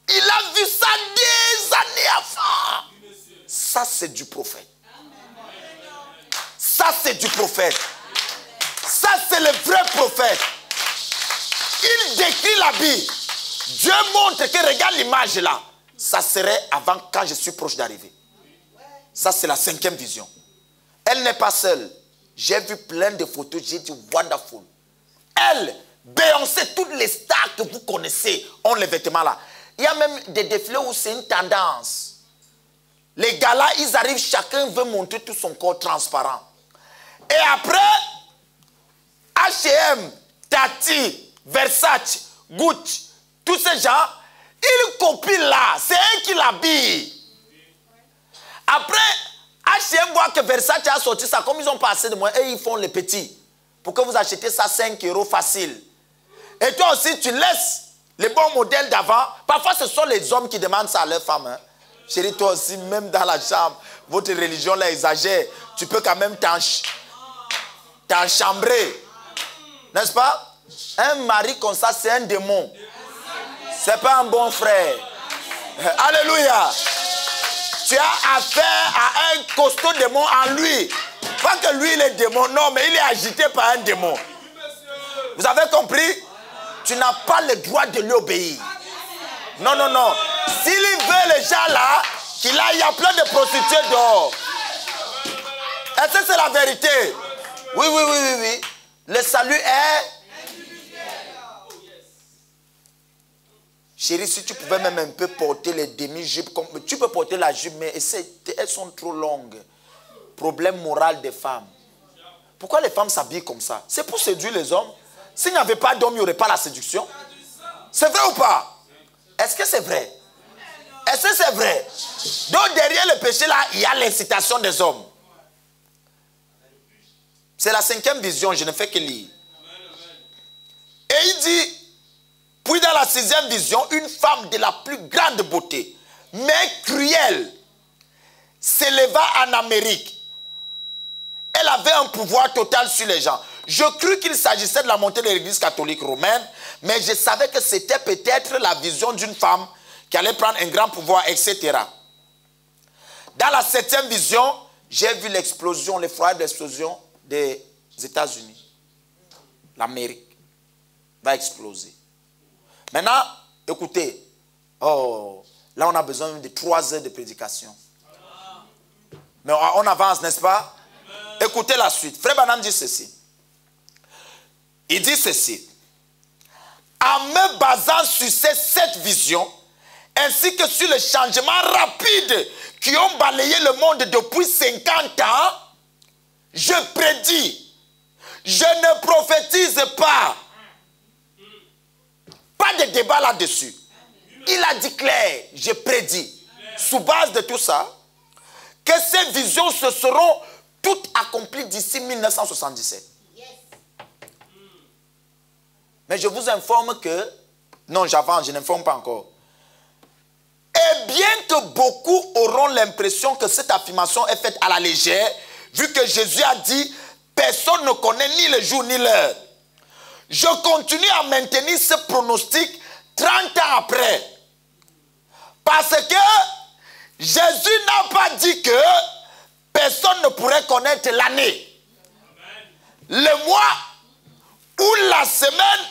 il a vu ça des années avant. Ça, c'est du prophète. Ça, c'est du prophète. Ça, c'est le vrai prophète. Il décrit la Bible. Dieu montre que, regarde l'image là. Ça serait avant quand je suis proche d'arriver. Ça, c'est la cinquième vision. Elle n'est pas seule. J'ai vu plein de photos. J'ai dit wonderful. Elle, Beyoncé, toutes les stars que vous connaissez ont les vêtements là. Il y a même des défilés où c'est une tendance. Les gars là, ils arrivent, chacun veut montrer tout son corps transparent. Et après, H&M, Tati, Versace, Gucci, tous ces gens, ils copient là. C'est eux qui l'habillent. Après, H&M voit que Versace a sorti ça. Comme ils ont passé de moi, et ils font les petits. Pour que vous achetez ça 5 € facile. Et toi aussi, tu laisses les bons modèles d'avant. Parfois, ce sont les hommes qui demandent ça à leurs femmes. Hein. Chérie, toi aussi, même dans la chambre, votre religion là exagère. Tu peux quand même t'enchambrer. N'est-ce pas? Un mari comme ça, c'est un démon. C'est pas un bon frère. Alléluia. Tu as affaire à un costaud démon en lui. Pas que lui, il est démon. Non, mais il est agité par un démon. Vous avez compris? Tu n'as pas le droit de lui obéir. Non, non, non. S'il veut les gens là, il y a plein de prostituées dehors. Est-ce que c'est la vérité? Oui, oui, oui, oui, oui. Le salut est... Chérie, si tu pouvais même un peu porter les demi-jupes, tu peux porter la jupe, mais elles sont trop longues. Problème moral des femmes. pourquoi les femmes s'habillent comme ça? C'est pour séduire les hommes. S'il n'y avait pas d'hommes, il n'y aurait pas la séduction. C'est vrai ou pas? Est-ce que c'est vrai? Est-ce que c'est vrai? Donc derrière le péché là, il y a l'incitation des hommes. C'est la 5e vision, je ne fais que lire. Et il dit, puis dans la 6e vision, une femme de la plus grande beauté, mais cruelle, s'éleva en Amérique. Elle avait un pouvoir total sur les gens. Je crus qu'il s'agissait de la montée de l'église catholique romaine, mais je savais que c'était peut-être la vision d'une femme qui allait prendre un grand pouvoir, etc. Dans la 7e vision, j'ai vu l'explosion, l'effroyable explosion des États-Unis. L'Amérique va exploser. Maintenant, écoutez, oh, là on a besoin de 3 heures de prédication. Mais on avance, n'est-ce pas? Écoutez la suite. Frère Branham dit ceci. Il dit ceci. En me basant sur ces 7 visions, ainsi que sur les changements rapides qui ont balayé le monde depuis 50 ans, je prédis, je ne prophétise pas. Pas de débat là-dessus. Il a dit clair, je prédis, sous base de tout ça, que ces visions se seront toutes accomplies d'ici 1977. Mais je vous informe que, non j'avance, je n'informe pas encore. Et bien que beaucoup auront l'impression que cette affirmation est faite à la légère, vu que Jésus a dit, personne ne connaît ni le jour ni l'heure. Je continue à maintenir ce pronostic 30 ans après. Parce que Jésus n'a pas dit que personne ne pourrait connaître l'année, le mois ou la semaine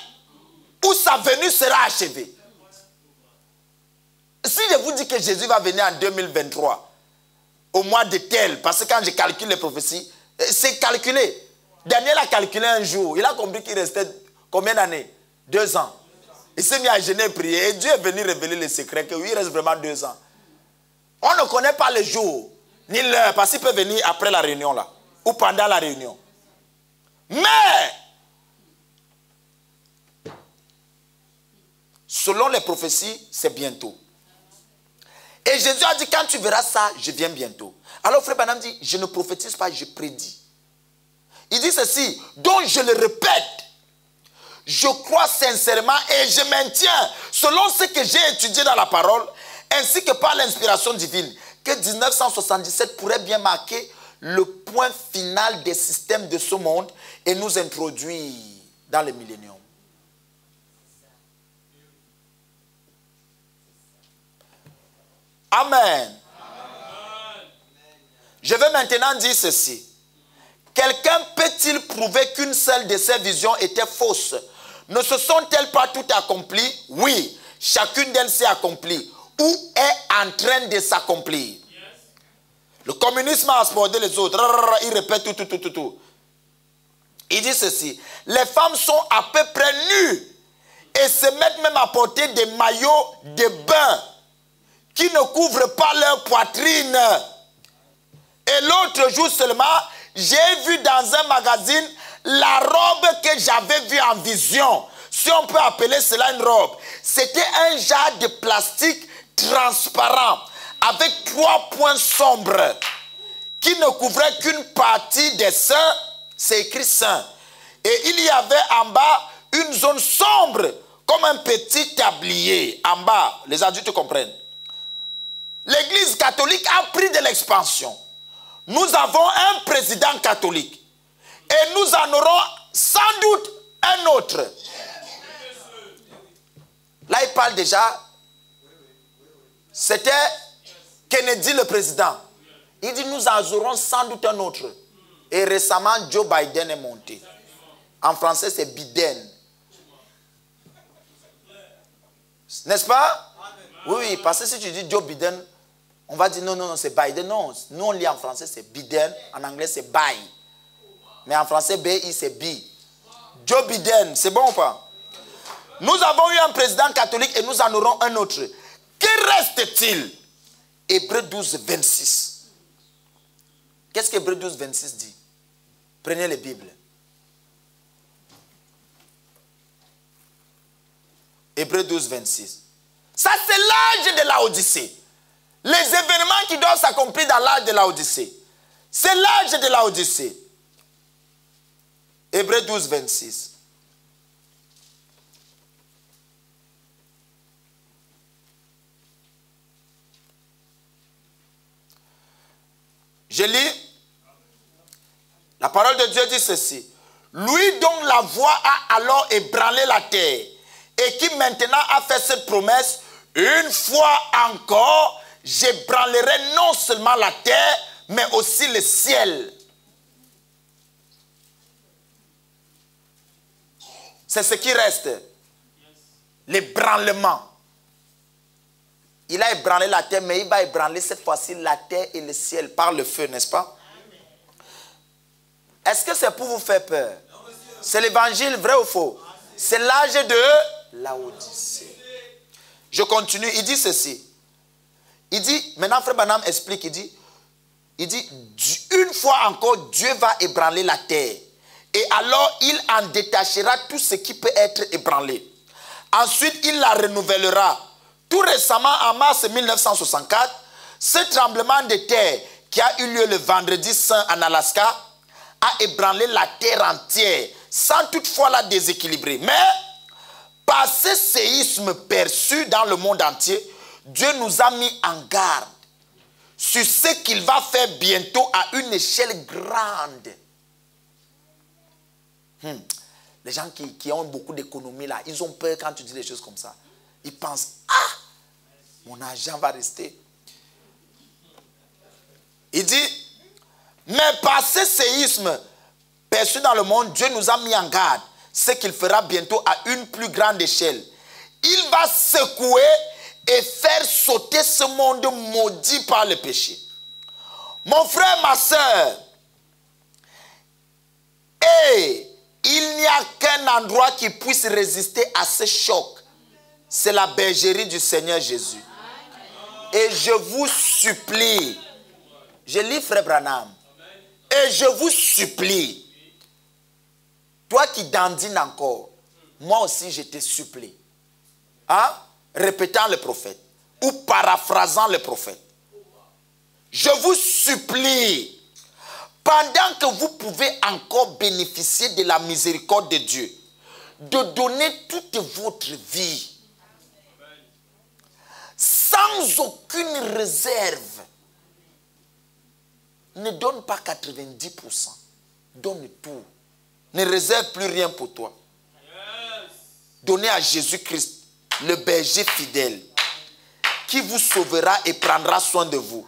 où sa venue sera achevée. Si je vous dis que Jésus va venir en 2023, au mois de tel, parce que quand je calcule les prophéties, c'est calculé. Daniel a calculé un jour, il a compris qu'il restait combien d'années? 2 ans. Il s'est mis à jeûner et prier, et Dieu est venu révéler les secrets, qu'il reste vraiment 2 ans. On ne connaît pas le jour, ni l'heure, parce qu'il peut venir après la réunion là, ou pendant la réunion. Mais, selon les prophéties, c'est bientôt. Et Jésus a dit, quand tu verras ça, je viens bientôt. Alors frère Branham dit, je ne prophétise pas, je prédis. Il dit ceci, donc je le répète, je crois sincèrement et je maintiens, selon ce que j'ai étudié dans la parole, ainsi que par l'inspiration divine, que 1977 pourrait bien marquer le point final des systèmes de ce monde et nous introduire dans le millénium. Amen. Je vais maintenant dire ceci. Quelqu'un peut-il prouver qu'une seule de ces visions était fausse? Ne se sont-elles pas toutes accomplies? Oui, chacune d'elles s'est accomplie ou est en train de s'accomplir. Le communisme a aspordé les autres. Il répète tout. Il dit ceci. Les femmes sont à peu près nues et se mettent même à porter des maillots de bain qui ne couvrent pas leur poitrine. Et l'autre jour seulement, j'ai vu dans un magazine la robe que j'avais vue en vision. Si on peut appeler cela une robe. C'était un genre de plastique transparent avec 3 points sombres qui ne couvraient qu'une partie des seins. C'est écrit sein. Et il y avait en bas une zone sombre comme un petit tablier. En bas, les adultes comprennent. L'Église catholique a pris de l'expansion. Nous avons un président catholique. Et nous en aurons sans doute un autre. Là, il parle déjà. C'était Kennedy le président. Il dit nous en aurons sans doute un autre. Et récemment, Joe Biden est monté. En français, c'est Biden. N'est-ce pas? Oui, parce que si tu dis Joe Biden, on va dire non, c'est Biden. Non, nous on lit en français, c'est Biden. En anglais, c'est Buy. Mais en français, B-I, c'est B. Joe Biden, c'est bon ou pas? Nous avons eu un président catholique et nous en aurons un autre. Que reste-t-il? Hébreux 12, 26. Qu'est-ce que Hébreux 12, 26 dit? Prenez les Bibles. Hébreux 12, 26. Ça, c'est l'âge de la Odyssée. Les événements qui doivent s'accomplir dans l'âge de la Odyssée. C'est l'âge de la Odyssée. Hébreux 12, 26. Je lis. La parole de Dieu dit ceci. Lui dont la voix a alors ébranlé la terre et qui maintenant a fait cette promesse, une fois encore, j'ébranlerai non seulement la terre, mais aussi le ciel. C'est ce qui reste. L'ébranlement. Il a ébranlé la terre, mais il va ébranler cette fois-ci la terre et le ciel par le feu, n'est-ce pas? Est-ce que c'est pour vous faire peur? C'est l'évangile, vrai ou faux? C'est l'âge de la Odyssée. Je continue, il dit ceci. Il dit, maintenant Frère Branham explique, il dit, une fois encore, Dieu va ébranler la terre. Et alors, il en détachera tout ce qui peut être ébranlé. Ensuite, il la renouvellera. Tout récemment, en mars 1964, ce tremblement de terre qui a eu lieu le vendredi saint en Alaska a ébranlé la terre entière, sans toutefois la déséquilibrer. Mais, par ce séisme perçu dans le monde entier, Dieu nous a mis en garde sur ce qu'il va faire bientôt à une échelle grande. Les gens qui ont beaucoup d'économie là, ils ont peur quand tu dis des choses comme ça. Ils pensent, ah, mon argent va rester. Il dit, mais par ce séisme perçu dans le monde, Dieu nous a mis en garde. Ce qu'il fera bientôt à une plus grande échelle. Il va secouer et faire sauter ce monde maudit par le péché. Mon frère, ma soeur, et il n'y a qu'un endroit qui puisse résister à ce choc. C'est la bergerie du Seigneur Jésus. Et je vous supplie, je lis Frère Branham, et je vous supplie, toi qui dandines encore, moi aussi je te supplie, hein, répétant le prophète, ou paraphrasant le prophète, je vous supplie, pendant que vous pouvez encore bénéficier de la miséricorde de Dieu, de donner toute votre vie, sans aucune réserve. Ne donne pas 90%. Donne tout. Ne réserve plus rien pour toi. Donnez à Jésus-Christ, le berger fidèle, qui vous sauvera et prendra soin de vous.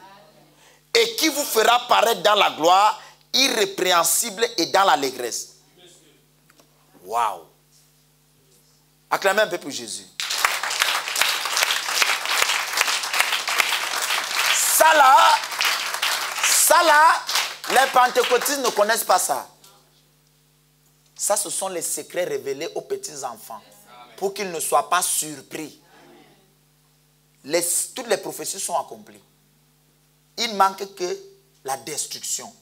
Et qui vous fera paraître dans la gloire, irrépréhensible et dans l'allégresse. Waouh! Acclamez un peu pour Jésus. Ça là, les pentecôtistes ne connaissent pas ça. Ça, ce sont les secrets révélés aux petits-enfants pour qu'ils ne soient pas surpris. Toutes les prophéties sont accomplies. Il manque que la destruction.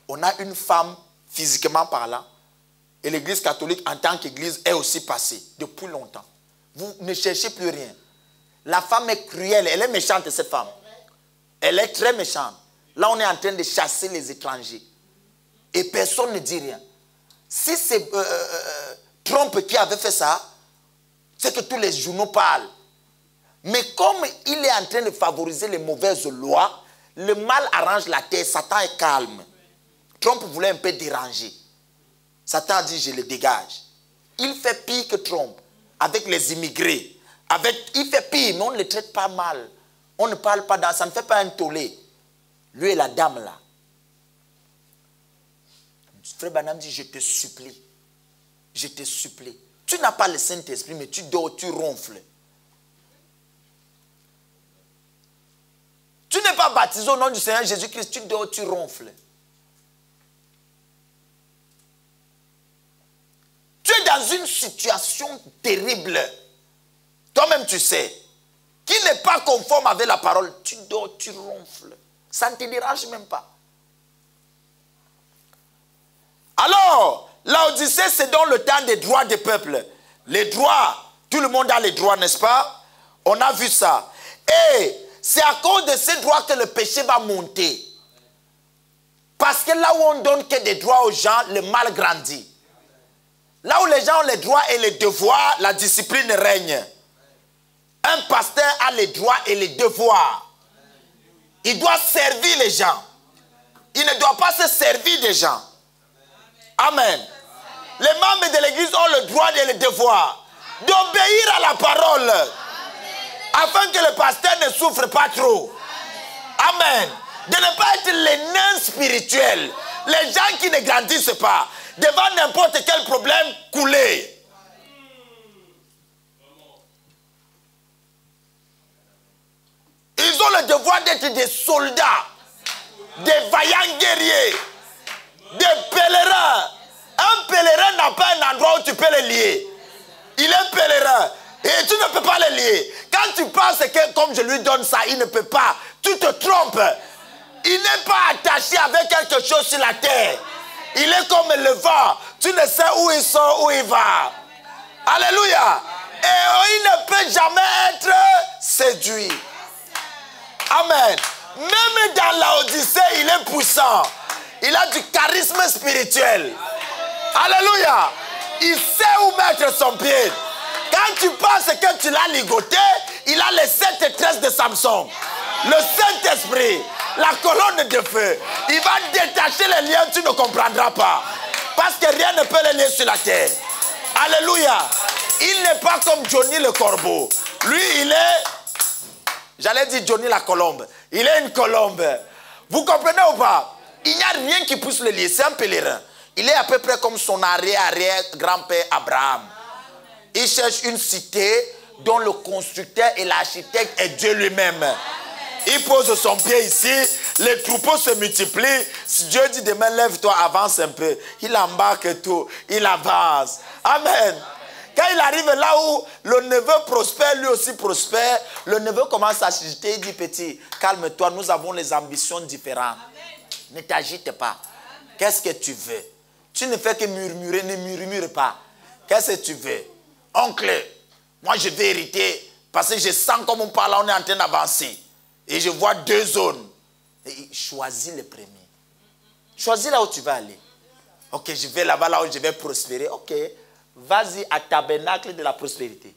On a une femme, physiquement parlant, et l'Église catholique, en tant qu'Église, est aussi passée depuis longtemps. Vous ne cherchez plus rien. La femme est cruelle, elle est méchante, cette femme. Elle est très méchante. Là, on est en train de chasser les étrangers. Et personne ne dit rien. Si c'est Trump qui avait fait ça, c'est que tous les journaux parlent. Mais comme il est en train de favoriser les mauvaises lois, le mal arrange la terre, Satan est calme. Trump voulait un peu déranger. Satan a dit, je le dégage. Il fait pire que Trump, avec les immigrés. Il fait pire, mais on ne le traite pas mal. On ne parle pas dans ça, ne fait pas un tollé. Lui et la dame là. Frère Branham dit, je te supplie. Je te supplie. Tu n'as pas le Saint-Esprit, mais tu dors, tu ronfles. Tu n'es pas baptisé au nom du Seigneur Jésus-Christ, tu dors, tu ronfles. Tu es dans une situation terrible. Toi-même, tu sais. Qui n'est pas conforme avec la parole. Tu dors, tu ronfles. Ça ne te dérange même pas. Alors, l'Odyssée, c'est dans le temps des droits des peuples. Les droits, tout le monde a les droits, n'est-ce pas? On a vu ça. Et c'est à cause de ces droits que le péché va monter. Parce que là où on donne que des droits aux gens, le mal grandit. Là où les gens ont les droits et les devoirs, la discipline règne. Un pasteur a les droits et les devoirs. Il doit servir les gens. Il ne doit pas se servir des gens. Amen. Les membres de l'église ont le droit et le devoir d'obéir à la parole. Afin que le pasteur ne souffre pas trop. Amen. De ne pas être les nains spirituels. Les gens qui ne grandissent pas. Devant n'importe quel problème, couler. Ils ont le devoir d'être des soldats. Des vaillants guerriers. Des pèlerins. Un pèlerin n'a pas un endroit où tu peux le lier. Il est pèlerin. Et tu ne peux pas le lier. Quand tu penses que comme je lui donne ça, il ne peut pas. Tu te trompes. Il n'est pas attaché avec quelque chose sur la terre. Il est comme le vent. Tu ne sais où il sort, où il va. Alléluia. Et il ne peut jamais être séduit. Amen. Même dans l'Odyssée, il est puissant. Il a du charisme spirituel. Alléluia. Il sait où mettre son pied. Quand tu penses que tu l'as ligoté, il a les 7 tresses de Samson. Le Saint-Esprit, la colonne de feu. Il va détacher les liens, tu ne comprendras pas. Parce que rien ne peut les lier sur la terre. Alléluia. Il n'est pas comme Johnny le corbeau. Lui, il est... J'allais dire Johnny la colombe. Il est une colombe. Vous comprenez ou pas? Il n'y a rien qui puisse le lier. C'est un pèlerin. Il est à peu près comme son arrière-grand-père Abraham. Il cherche une cité dont le constructeur et l'architecte est Dieu lui-même. Il pose son pied ici, les troupeaux se multiplient. Si Dieu dit demain, lève-toi, avance un peu. Il embarque tout, il avance. Amen. Quand il arrive là où le neveu prospère, lui aussi prospère, le neveu commence à s'agiter, il dit petit, calme-toi, nous avons les ambitions différentes. Ne t'agite pas. Qu'est-ce que tu veux? Tu ne fais que murmurer, ne murmure pas. Qu'est-ce que tu veux? Oncle, moi je vais hériter parce que je sens comme on parle, on est en train d'avancer. Et je vois 2 zones. Et choisis le premier. Choisis là où tu vas aller. Ok, je vais là-bas, là où je vais prospérer. Ok, vas-y à tabernacle de la prospérité.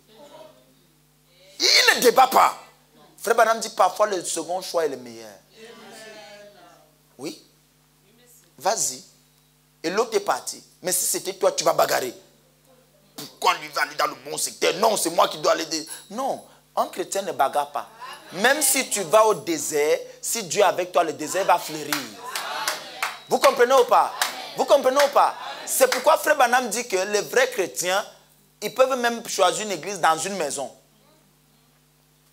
Il ne débat pas. Frère Branham dit parfois le second choix est le meilleur. Oui. Vas-y. Et l'autre est parti. Mais si c'était toi, tu vas bagarrer. Pourquoi lui va aller dans le bon secteur? Non, c'est moi qui dois aller. Non, un chrétien ne bagarre pas. Même si tu vas au désert, si Dieu est avec toi, le désert va fleurir. Vous comprenez ou pas? Vous comprenez ou pas? C'est pourquoi Frère Branham dit que les vrais chrétiens, ils peuvent même choisir une église dans une maison.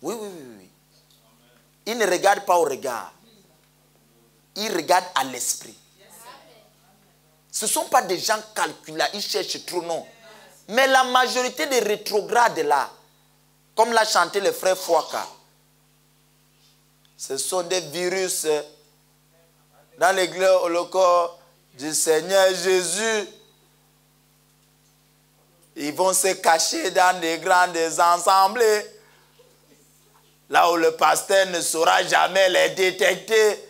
Oui. Ils ne regardent pas au regard. Ils regardent à l'esprit. Ce ne sont pas des gens calculés, ils cherchent trop, non. Mais la majorité des rétrogrades là, comme l'a chanté le frère Fouaka, ce sont des virus dans l'église au corps du Seigneur Jésus. Ils vont se cacher dans des grandes assemblées, là où le pasteur ne saura jamais les détecter.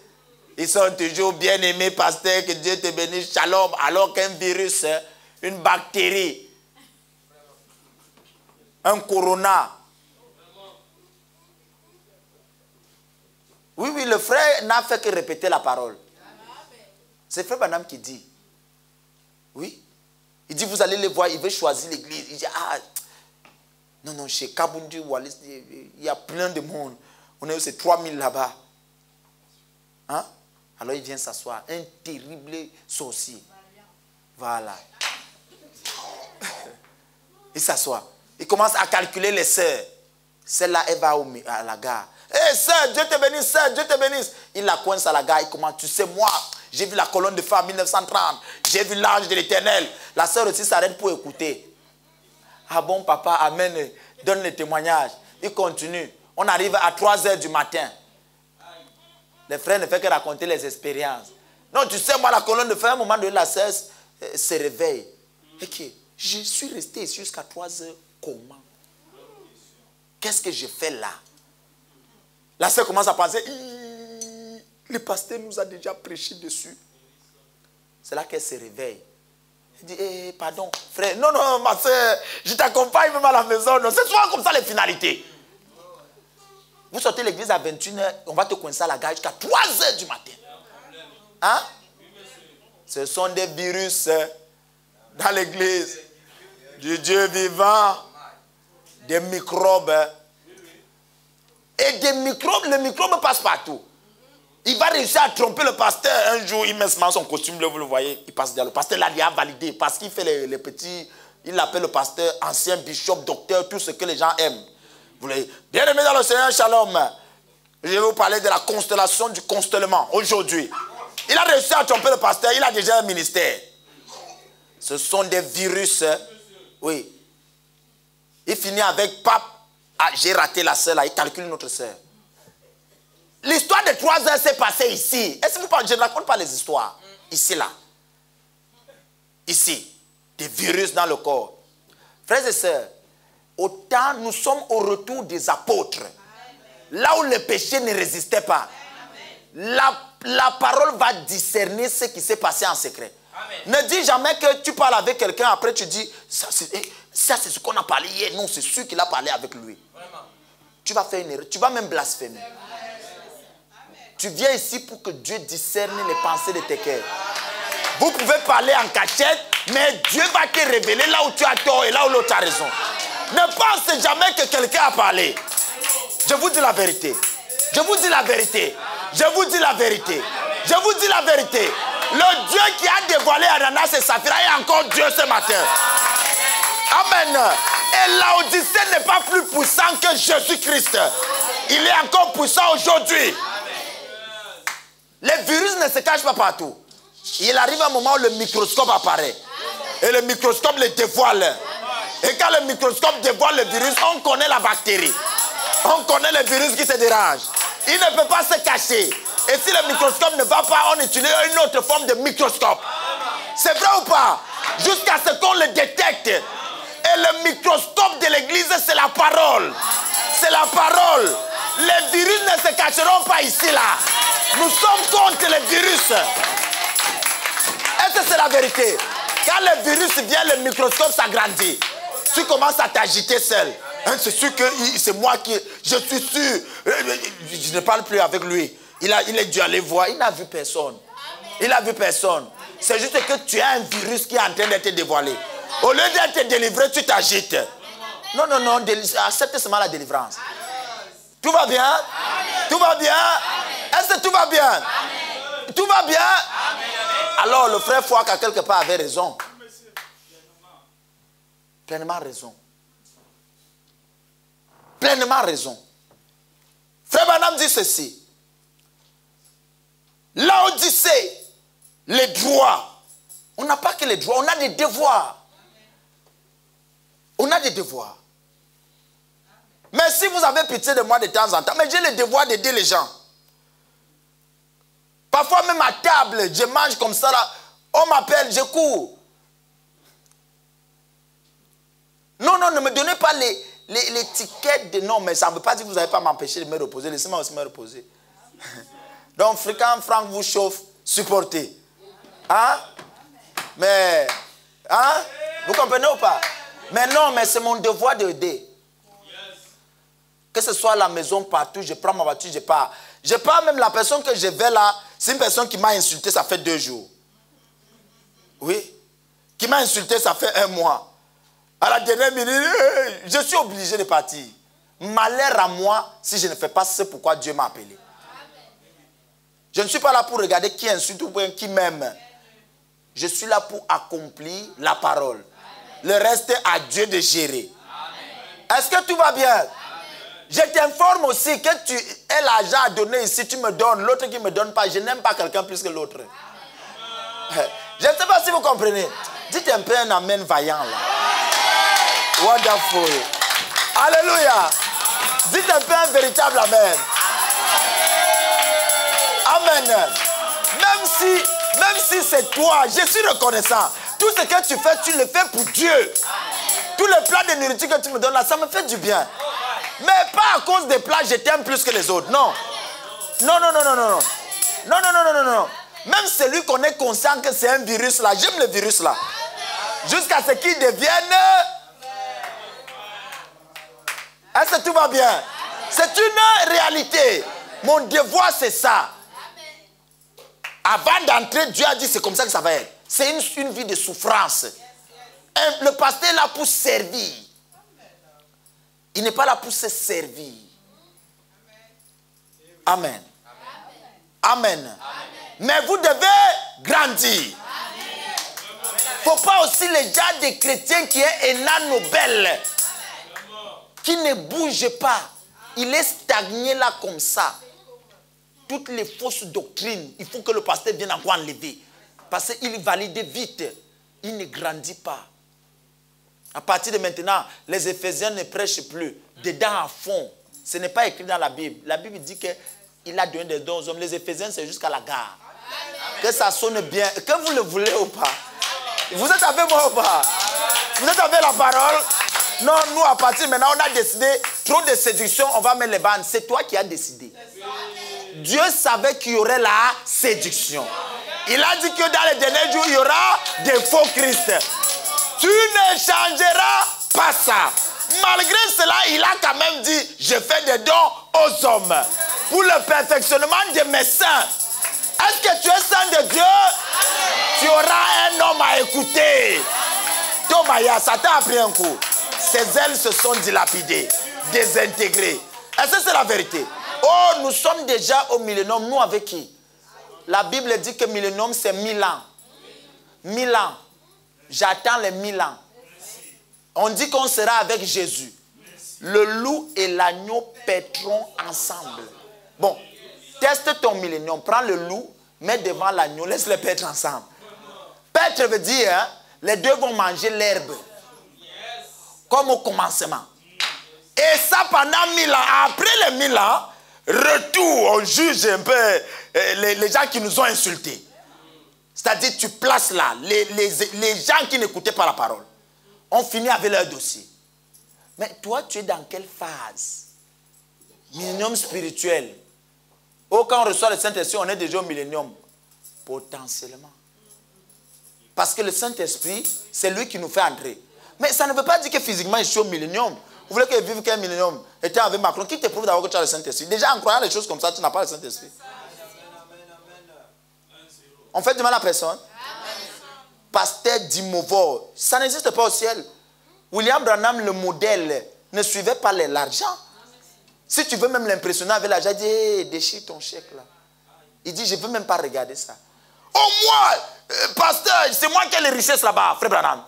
Ils sont toujours bien aimés, pasteur, que Dieu te bénisse, shalom, alors qu'un virus, une bactérie, un corona. Oui, le frère n'a fait que répéter la parole. C'est frère Branham qui dit. Oui. Il dit, vous allez les voir, il veut choisir l'église. Il dit, non, chez Kabundi, Wallis, il y a plein de monde. On est aussi 3000 là-bas. Hein? Alors il vient s'asseoir. Un terrible sorcier. Voilà. Il s'assoit. Il commence à calculer les sœurs. Celle-là, elle va à la gare. Hé, sœur, Dieu te bénisse, sœur, Dieu te bénisse. Il la coince à la gare. Il commence, tu sais, moi, j'ai vu la colonne de feu en 1930. J'ai vu l'ange de l'Éternel. La sœur aussi s'arrête pour écouter. Ah bon, papa, amen. Donne le témoignage. Il continue. On arrive à 3h du matin. Les frères ne font que raconter les expériences. Non, tu sais, moi, la colonne de feu, à un moment donné, la sœur se réveille. Et que je suis resté ici jusqu'à 3 heures. Comment? Qu'est-ce que je fais là? La sœur commence à penser, le pasteur nous a déjà prêché dessus. C'est là qu'elle se réveille. Elle dit, pardon, frère. Non, non, ma soeur, je t'accompagne même à la maison. C'est souvent comme ça les finalités. Vous sortez de l'église à 21h, on va te coincer à la gare jusqu'à 3h du matin. Hein? Ce sont des virus dans l'église du Dieu vivant, des microbes. Et des microbes, les microbes passent partout. Il va réussir à tromper le pasteur. Un jour, il met son costume, là, vous le voyez, il passe derrière. Le pasteur là, il a validé parce qu'il fait les petits, il l'appelle le pasteur, ancien bishop, docteur, tout ce que les gens aiment. Vous voulez, bien aimé dans le Seigneur, shalom. Je vais vous parler de la constellation du constellement aujourd'hui. Il a réussi à tromper le pasteur, il a déjà un ministère. Ce sont des virus, oui. Il finit avec pape. Ah, j'ai raté la sœur là, il calcule notre sœur. L'histoire de 3 heures s'est passée ici. Est-ce que vous parlez, je ne raconte pas les histoires. Ici, là. Ici. Des virus dans le corps. Frères et sœurs, autant nous sommes au retour des apôtres. Là où le péché ne résistait pas. La parole va discerner ce qui s'est passé en secret. Amen. Ne dis jamais que tu parles avec quelqu'un, après tu dis, ça c'est ce qu'on a parlé hier. Non, c'est sûr qu'il a parlé avec lui. Vraiment. Tu vas faire une erreur, tu vas même blasphémer. Amen. Tu viens ici pour que Dieu discerne les pensées de tes cœurs. Vous pouvez parler en cachette, mais Dieu va te révéler là où tu as tort et là où l'autre a raison. Ne pense jamais que quelqu'un a parlé. Je vous dis la vérité. Je vous dis la vérité. Je vous dis la vérité. Je vous dis la vérité. Le Dieu qui a dévoilé Ananas et Saphira est encore Dieu ce matin. Amen. Et Laodicée n'est pas plus puissant que Jésus-Christ. Il est encore puissant aujourd'hui. Les virus ne se cachent pas partout. Il arrive un moment où le microscope apparaît. Et le microscope le dévoile. Et quand le microscope dévoile le virus, on connaît la bactérie. On connaît le virus qui se dérange. Il ne peut pas se cacher. Et si le microscope ne va pas, on utilise une autre forme de microscope. C'est vrai ou pas? Jusqu'à ce qu'on le détecte. Et le microscope de l'église, c'est la parole. C'est la parole. Les virus ne se cacheront pas ici, là. Nous sommes contre les virus. Est-ce que c'est la vérité? Quand le virus vient, le microscope s'agrandit. Tu commences à t'agiter seul. Hein, c'est sûr que c'est moi qui... Je suis sûr. Je ne parle plus avec lui. Il est dû aller voir. Il n'a vu personne. Il n'a vu personne. C'est juste que tu as un virus qui est en train d'être dévoilé. Au lieu d'être délivré, tu t'agites. Non, non, non. Accepte seulement la délivrance. Tout va bien? Tout va bien? Est-ce que tout va bien? Tout va bien? Alors, le frère Fouak, à quelque part, avait raison. Pleinement raison. Pleinement raison. Frère Branham dit ceci. Laodicée, les droits. On n'a pas que les droits, on a des devoirs. On a des devoirs. Mais si vous avez pitié de moi de temps en temps, mais j'ai le devoir d'aider les gens. Parfois même à table, je mange comme ça là, on m'appelle, je cours. Non, non, ne me donnez pas l'étiquette de non, mais ça ne veut pas dire que vous n'allez pas m'empêcher de me reposer. Laissez-moi aussi me reposer. Donc, quand Franck vous chauffe, supportez. Hein? Mais, hein? Vous comprenez ou pas? Mais non, mais c'est mon devoir d'aider. Que ce soit à la maison, partout, je prends ma voiture, je pars. Je pars même la personne que je vais là, c'est une personne qui m'a insulté, ça fait 2 jours. Oui. Qui m'a insulté, ça fait 1 mois. À la dernière minute, je suis obligé de partir. Malheur à moi si je ne fais pas ce pourquoi Dieu m'a appelé. Je ne suis pas là pour regarder qui insulte ou qui m'aime. Je suis là pour accomplir la parole. Le reste est à Dieu de gérer. Est-ce que tout va bien? Je t'informe aussi que tu as l'argent à donner ici, tu me donnes, l'autre qui ne me donne pas. Je n'aime pas quelqu'un plus que l'autre. Je ne sais pas si vous comprenez. Dites un peu un amen vaillant là. Wonderful. Alléluia. Dites un peu un véritable amen. Amen. Même si c'est toi, je suis reconnaissant. Tout ce que tu fais, tu le fais pour Dieu. Tous les plats de nourriture que tu me donnes là, ça me fait du bien. Mais pas à cause des plats, je t'aime plus que les autres. Non. Non, non, non, non, non. Non, non, non, non, non, non. Même celui qu'on est conscient que c'est un virus là, j'aime le virus là. Jusqu'à ce qu'il devienne... Est-ce que tout va bien? C'est une réalité. Mon devoir, c'est ça. Avant d'entrer, Dieu a dit c'est comme ça que ça va être. C'est une vie de souffrance. Et le pasteur est là pour servir. Il n'est pas là pour se servir. Amen. Amen. Mais vous devez grandir. Il ne faut pas aussi les gens des chrétiens qui est Élan Nobel, qui ne bouge pas. Il est stagné là comme ça. Toutes les fausses doctrines, il faut que le pasteur vienne encore enlever. Parce qu'il valide vite. Il ne grandit pas. À partir de maintenant, les Éphésiens ne prêchent plus. Dedans à fond. Ce n'est pas écrit dans la Bible. La Bible dit qu'il a donné des dons aux hommes. Les Éphésiens, c'est jusqu'à la gare. Que ça sonne bien. Que vous le voulez ou pas. Vous êtes avec moi ou pas? Vous êtes avec la parole? Non, nous, à partir de maintenant, on a décidé, trop de séduction, on va mettre les bandes. C'est toi qui as décidé. Dieu savait qu'il y aurait la séduction. Il a dit que dans les derniers jours, il y aura des faux Christ. Tu ne changeras pas ça. Malgré cela, il a quand même dit, je fais des dons aux hommes pour le perfectionnement de mes saints. Est-ce que tu es saint de Dieu? Tu auras un homme à écouter. Thomas, ça t'a appris un coup. Ses ailes se sont dilapidées, désintégrées. Est-ce que c'est la vérité? Oh, nous sommes déjà au millénium. Nous avec qui? La Bible dit que millénium, c'est 1000 ans. 1000 ans. J'attends les 1000 ans. On dit qu'on sera avec Jésus. Le loup et l'agneau paîtront ensemble. Bon, teste ton millénium. Prends le loup, mets devant l'agneau, laisse-les paître ensemble. Paître veut dire, hein, les deux vont manger l'herbe. Comme au commencement. Et ça pendant 1000 ans. Après les 1000 ans, retour, on juge un peu les gens qui nous ont insultés. C'est-à-dire, tu places là les gens qui n'écoutaient pas la parole. On finit avec leur dossier. Mais toi, tu es dans quelle phase? Millénium spirituel. Oh, quand on reçoit le Saint-Esprit, on est déjà au millénium. Potentiellement. Parce que le Saint-Esprit, c'est lui qui nous fait entrer. Mais ça ne veut pas dire que physiquement, je suis au millénium. Vous voulez que je vive qu'un millénium? Était avec Macron. Qui te prouve d'abord que tu as le Saint-Esprit? Déjà, en croyant les choses comme ça, tu n'as pas le Saint-Esprit. On fait du mal à personne. Pasteur Dimovo, ça n'existe pas au ciel. William Branham, le modèle, ne suivait pas l'argent. Si tu veux même l'impressionner avec l'argent, il dit, hey, déchire ton chèque là. Il dit, je ne veux même pas regarder ça. Oh moi, pasteur, c'est moi qui ai les richesses là-bas, frère Branham.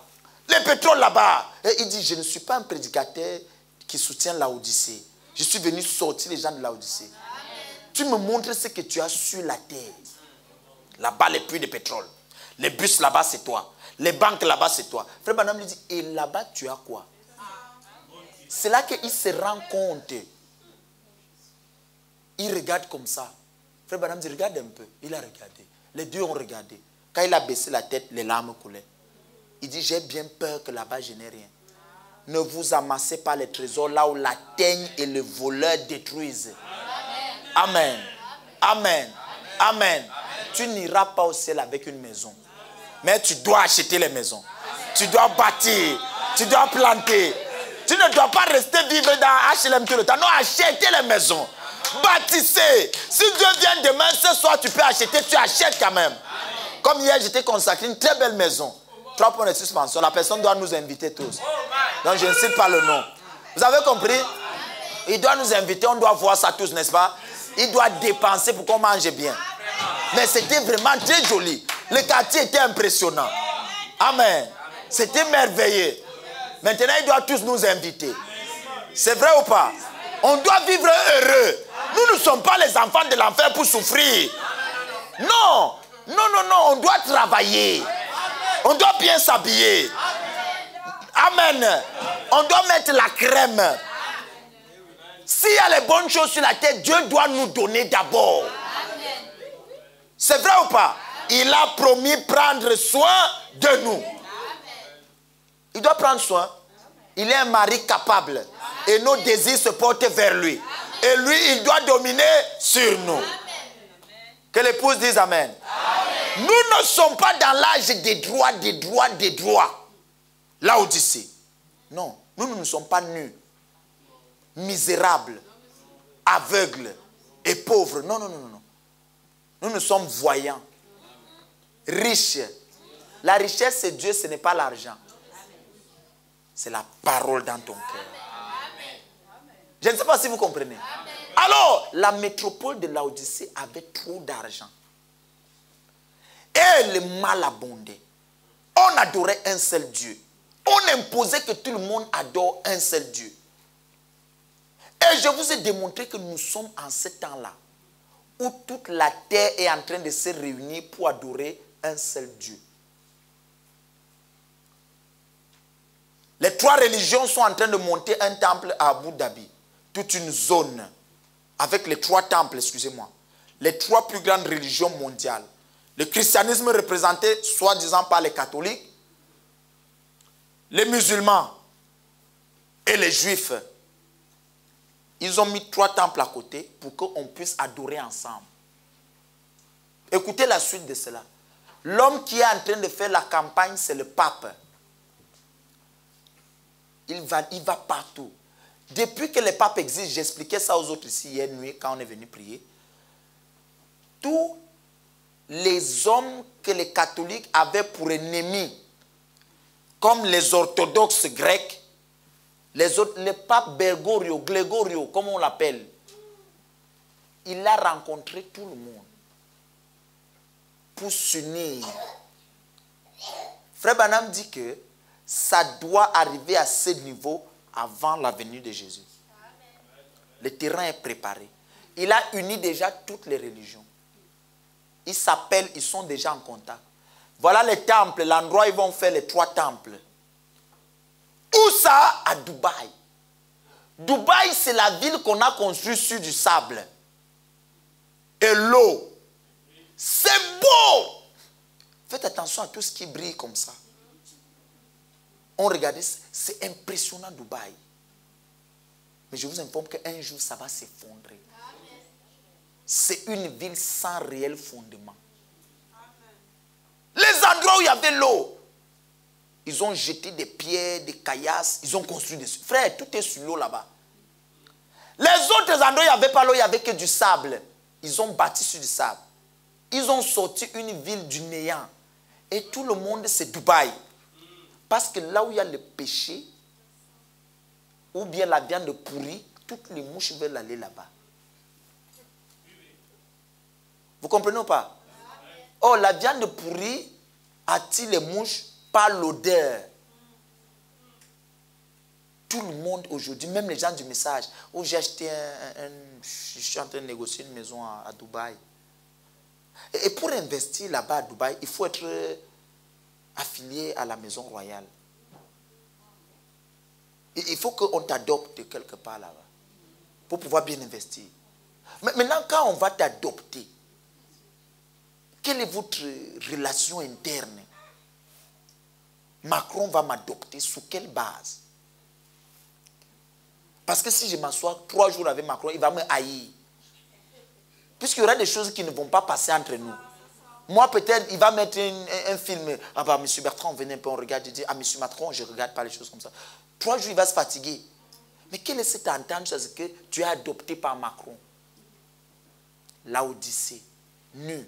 Les pétroles là-bas. Et il dit, je ne suis pas un prédicateur qui soutient l'Odyssée. Je suis venu sortir les gens de l'Odyssée. Tu me montres ce que tu as sur la terre. Là-bas, les puits de pétrole. Les bus là-bas, c'est toi. Les banques là-bas, c'est toi. Frère Branham lui dit, et là-bas, tu as quoi? C'est là qu'il se rend compte. Il regarde comme ça. Frère Branham dit, regarde un peu. Il a regardé. Les deux ont regardé. Quand il a baissé la tête, les larmes coulaient. Il dit, j'ai bien peur que là-bas, je n'ai rien. Ne vous amassez pas les trésors là où la teigne et le voleur détruisent. Amen. Amen. Amen. Tu n'iras pas au ciel avec une maison. Mais tu dois acheter les maisons. Tu dois bâtir. Tu dois planter. Tu ne dois pas rester vivre dans HLM tout le temps. Non, achetez les maisons. Bâtissez. Si Dieu vient demain, ce soir, tu peux acheter. Tu achètes quand même. Comme hier, j'étais consacré une très belle maison. 3 points de suspension. La personne doit nous inviter tous. Donc, je ne cite pas le nom. Vous avez compris? Il doit nous inviter. On doit voir ça tous, n'est-ce pas? Il doit dépenser pour qu'on mange bien. Mais c'était vraiment très joli. Le quartier était impressionnant. Amen. C'était merveilleux. Maintenant, il doit tous nous inviter. C'est vrai ou pas? On doit vivre heureux. Nous ne sommes pas les enfants de l'enfer pour souffrir. Non. Non, non, non. On doit travailler. On doit bien s'habiller. Amen. On doit mettre la crème. S'il y a les bonnes choses sur la terre, Dieu doit nous donner d'abord. C'est vrai ou pas? Il a promis prendre soin de nous. Il doit prendre soin. Il est un mari capable. Et nos désirs se portent vers lui. Et lui, il doit dominer sur nous. Que l'épouse dise Amen. Nous ne sommes pas dans l'âge des droits. Là où d'ici. Non, nous ne sommes pas nus, misérables, aveugles et pauvres. Non, non, non, non. Nous nous sommes voyants, riches. La richesse, c'est Dieu, ce n'est pas l'argent. C'est la parole dans ton cœur. Je ne sais pas si vous comprenez. Alors, la métropole de Laodicée avait trop d'argent. Et elle mal abondait. On adorait un seul Dieu. On imposait que tout le monde adore un seul Dieu. Et je vous ai démontré que nous sommes en ce temps-là où toute la terre est en train de se réunir pour adorer un seul Dieu. Les trois religions sont en train de monter un temple à Abu Dhabi. Toute une zone avec les trois temples, excusez-moi. Les trois plus grandes religions mondiales. Le christianisme représenté soi-disant par les catholiques, les musulmans et les juifs. Ils ont mis trois temples à côté pour qu'on puisse adorer ensemble. Écoutez la suite de cela. L'homme qui est en train de faire la campagne, c'est le pape. Il va partout. Depuis que le pape existe, j'expliquais ça aux autres ici hier nuit quand on est venu prier. Tous les hommes que les catholiques avaient pour ennemis, comme les orthodoxes grecs, le pape Grégorio, comme on l'appelle, il a rencontré tout le monde pour s'unir. Frère Branham dit que ça doit arriver à ce niveau avant la venue de Jésus. Le terrain est préparé. Il a uni déjà toutes les religions. Ils s'appellent, ils sont déjà en contact. Voilà les temples, l'endroit où ils vont faire les trois temples. Où ça? À Dubaï. Dubaï, c'est la ville qu'on a construite sur du sable. Et l'eau. C'est beau. Faites attention à tout ce qui brille comme ça. On regarde, c'est impressionnant Dubaï. Mais je vous informe qu'un jour, ça va s'effondrer. C'est une ville sans réel fondement. Les endroits où il y avait l'eau, ils ont jeté des pierres, des caillasses, ils ont construit dessus. Frère, tout est sur l'eau là-bas. Les autres endroits où il n'y avait pas l'eau, il n'y avait que du sable. Ils ont bâti sur du sable. Ils ont sorti une ville du néant. Et tout le monde, c'est Dubaï. Parce que là où il y a le péché, ou bien la viande pourrie, toutes les mouches veulent aller là-bas. Vous comprenez ou pas? Oh, la viande pourrie attire les mouches par l'odeur. Tout le monde aujourd'hui, même les gens du message, où j'ai acheté je suis en train de négocier une maison à Dubaï. Et pour investir là-bas à Dubaï, il faut être affilié à la maison royale. Il faut qu'on t'adopte quelque part là-bas pour pouvoir bien investir. Mais maintenant, quand on va t'adopter, quelle est votre relation interne? Macron va m'adopter sous quelle base? Parce que si je m'assois 3 jours avec Macron, il va me haïr. Puisqu'il y aura des choses qui ne vont pas passer entre nous. Moi, peut-être, il va mettre un film. Ah bah, M. Bertrand, venez un peu, on regarde. Je dis, ah, M. Macron, je ne regarde pas les choses comme ça. 3 jours, il va se fatiguer. Mais quelle est cette entente parce que tu es adopté par Macron? Laodicée, nu,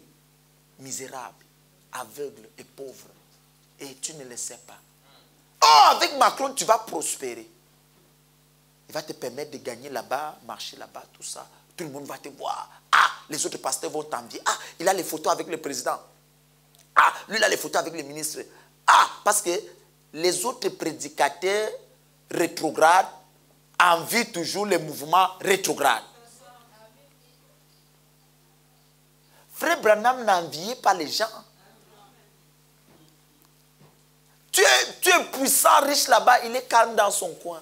misérable, aveugle et pauvre. Et tu ne le sais pas. Oh, avec Macron, tu vas prospérer. Il va te permettre de gagner là-bas, marcher là-bas, tout ça. Tout le monde va te voir. Ah, les autres pasteurs vont t'envier. Ah, il a les photos avec le président. Ah, lui, il a les photos avec le ministre. Ah, parce que les autres prédicateurs rétrogrades envient toujours les mouvements rétrogrades. Frère Branham n'enviait pas les gens. Tu es puissant, riche là-bas, il est calme dans son coin.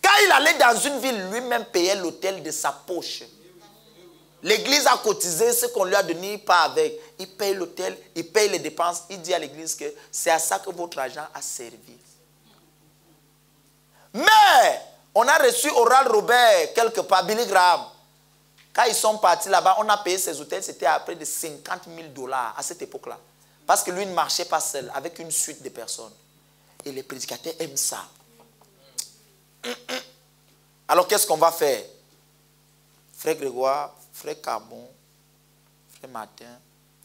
Quand il allait dans une ville, lui-même payait l'hôtel de sa poche. L'église a cotisé ce qu'on lui a donné, il part avec. Il paye l'hôtel, il paye les dépenses. Il dit à l'église que c'est à ça que votre argent a servi. Mais, on a reçu Oral Robert quelque part, Billy Graham. Quand ils sont partis là-bas, on a payé ses hôtels, c'était à près de 50 000 $ à cette époque-là. Parce que lui ne marchait pas seul, avec une suite de personnes. Et les prédicateurs aiment ça. Alors qu'est-ce qu'on va faire? Frère Grégoire, frère Carbon, frère Martin,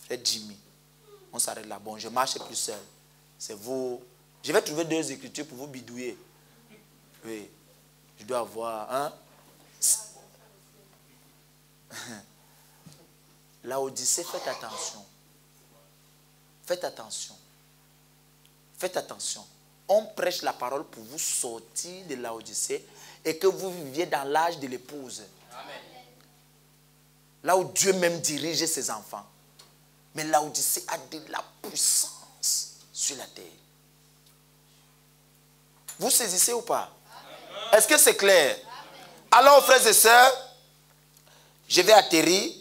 frère Jimmy. On s'arrête là. Bon, je ne marche plus seul. C'est vous. Je vais trouver 2 écritures pour vous bidouiller. Oui. Je dois avoir. Hein? La Odyssée, faites attention. Faites attention. Faites attention. On prêche la parole pour vous sortir de la Odyssée et que vous viviez dans l'âge de l'épouse. Amen. Là où Dieu même dirige ses enfants. Mais la Odyssée a de la puissance sur la terre. Vous saisissez ou pas? Est-ce que c'est clair? Alors, frères et sœurs, je vais atterrir.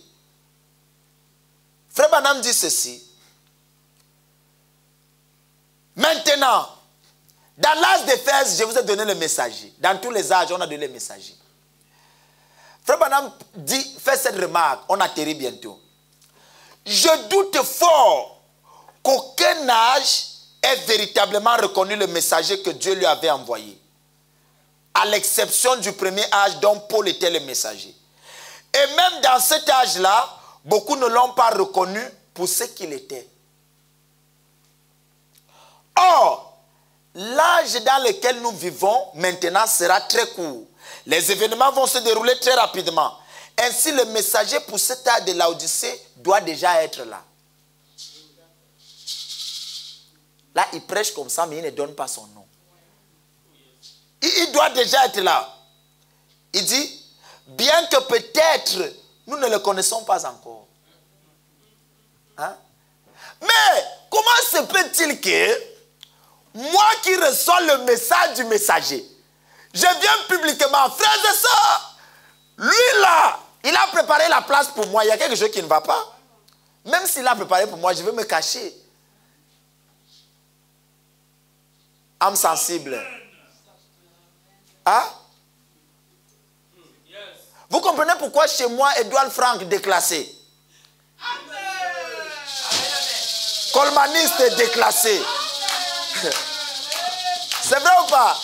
Frère Branham dit ceci. Maintenant, dans l'âge d'Éphèse, je vous ai donné le messager. Dans tous les âges, on a donné le messager. Frère Branham dit, fait cette remarque, on atterrit bientôt. Je doute fort qu'aucun âge ait véritablement reconnu le messager que Dieu lui avait envoyé. À l'exception du premier âge dont Paul était le messager. Et même dans cet âge-là, beaucoup ne l'ont pas reconnu pour ce qu'il était. Or, l'âge dans lequel nous vivons maintenant sera très court. Les événements vont se dérouler très rapidement. Ainsi, le messager pour cet âge de l'Odyssée doit déjà être là. Là, il prêche comme ça, mais il ne donne pas son nom. Il doit déjà être là. Il dit, bien que peut-être nous ne le connaissons pas encore. Hein? Mais comment se peut-il que moi qui reçois le message du messager, je viens publiquement, frères et sœurs, lui là, il a préparé la place pour moi, il y a quelque chose qui ne va pas. Même s'il a préparé pour moi, je vais me cacher. Âme sensible. Hein? Vous comprenez pourquoi chez moi, Edouard Franck déclassé? Colmaniste déclassé. C'est vrai ou pas?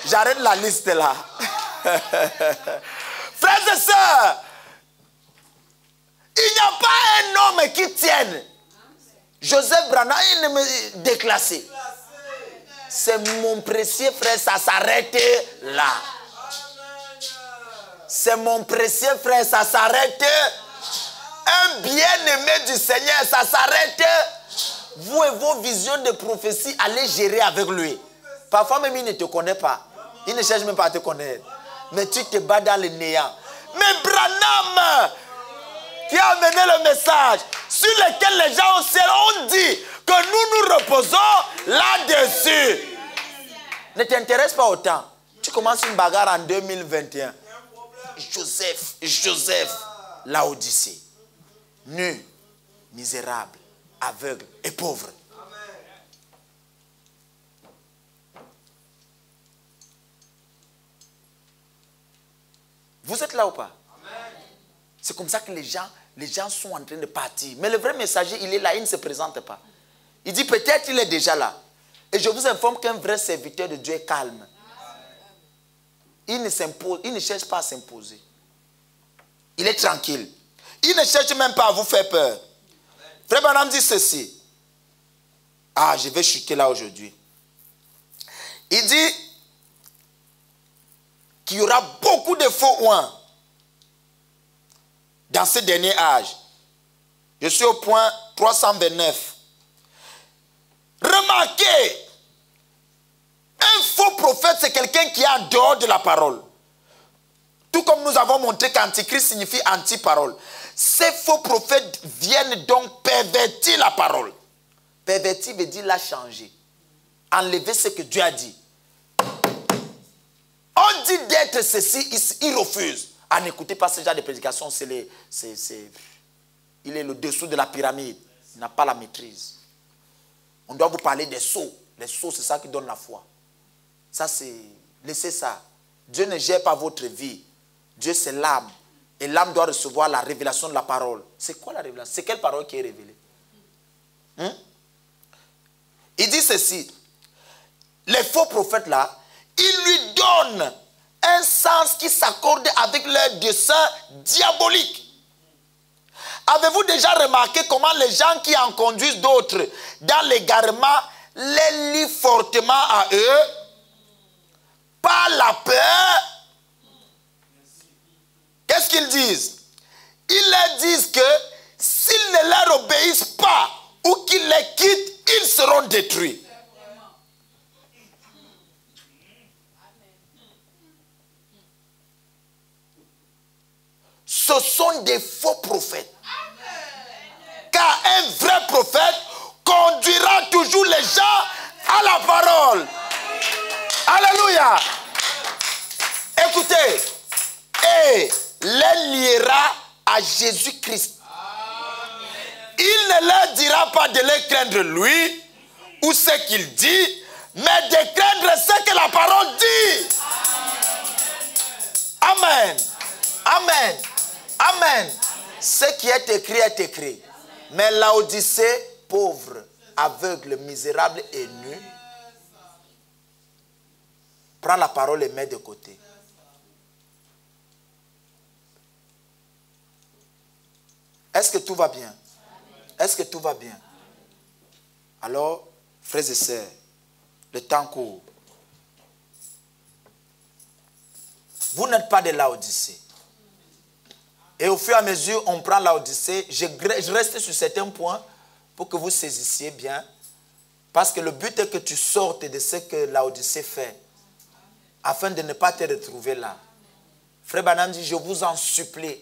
J'arrête la liste là. Frères et sœurs, il n'y a pas un homme qui tienne. Joseph Branham est déclassé. C'est mon précieux frère, ça s'arrête là. C'est mon précieux frère, ça s'arrête. Un bien-aimé du Seigneur, ça s'arrête. Vous et vos visions de prophétie, allez gérer avec lui. Parfois même il ne te connaît pas. Il ne cherche même pas à te connaître. Mais tu te bats dans le néant. Mais Branham, qui a amené le message, sur lequel les gens au ciel ont dit que nous nous reposons là-dessus. Ne t'intéresse pas autant. Tu commences une bagarre en 2021. Joseph, la Odyssée. Nu, misérable, aveugle et pauvre. Vous êtes là ou pas? C'est comme ça que les gens sont en train de partir. Mais le vrai messager, il est là, il ne se présente pas. Il dit peut-être il est déjà là. Et je vous informe qu'un vrai serviteur de Dieu est calme. Il ne s'impose, il ne cherche pas à s'imposer. Il est tranquille. Il ne cherche même pas à vous faire peur. Frère Branham dit ceci. Ah, je vais chuter là aujourd'hui. Il dit qu'il y aura beaucoup de faux oins dans ce dernier âge. Je suis au point 329. Remarquez, un faux prophète, c'est quelqu'un qui est en dehors de la parole. Tout comme nous avons montré qu'antichrist signifie anti-parole. Ces faux prophètes viennent donc pervertir la parole. Pervertir veut dire la changer. Enlever ce que Dieu a dit. On dit d'être ceci, il refuse. n'écoutez pas ce genre de prédication, il est le dessous de la pyramide. Il n'a pas la maîtrise. On doit vous parler des sceaux. Les sceaux, c'est ça qui donne la foi. Ça, c'est... Laissez ça. Dieu ne gère pas votre vie. Dieu, c'est l'âme. Et l'âme doit recevoir la révélation de la parole. C'est quoi la révélation? C'est quelle parole qui est révélée? Il dit ceci. Les faux prophètes là, ils lui donnent un sens qui s'accorde avec leur dessein diabolique. Avez-vous déjà remarqué comment les gens qui en conduisent d'autres dans l'égarement les lient fortement à eux par la peur? Qu'est-ce qu'ils disent? Ils leur disent que s'ils ne leur obéissent pas ou qu'ils les quittent, ils seront détruits. Ce sont des faux prophètes. Car un vrai prophète conduira toujours les gens à la parole. Alléluia. Écoutez, et les liera à Jésus-Christ. Il ne leur dira pas de les craindre lui ou ce qu'il dit, mais de craindre ce que la parole dit. Amen. Amen. Amen. Ce qui est écrit, mais Laodicée, pauvre, aveugle, misérable et nu, prend la parole et met de côté. Est-ce que tout va bien? Est-ce que tout va bien? Alors, frères et sœurs, le temps court. Vous n'êtes pas de Laodicée. Et au fur et à mesure, on prend Laodicée. Je reste sur certains points pour que vous saisissiez bien. Parce que le but est que tu sortes de ce que Laodicée fait. Afin de ne pas te retrouver là. Frère Branham dit, je vous en supplie.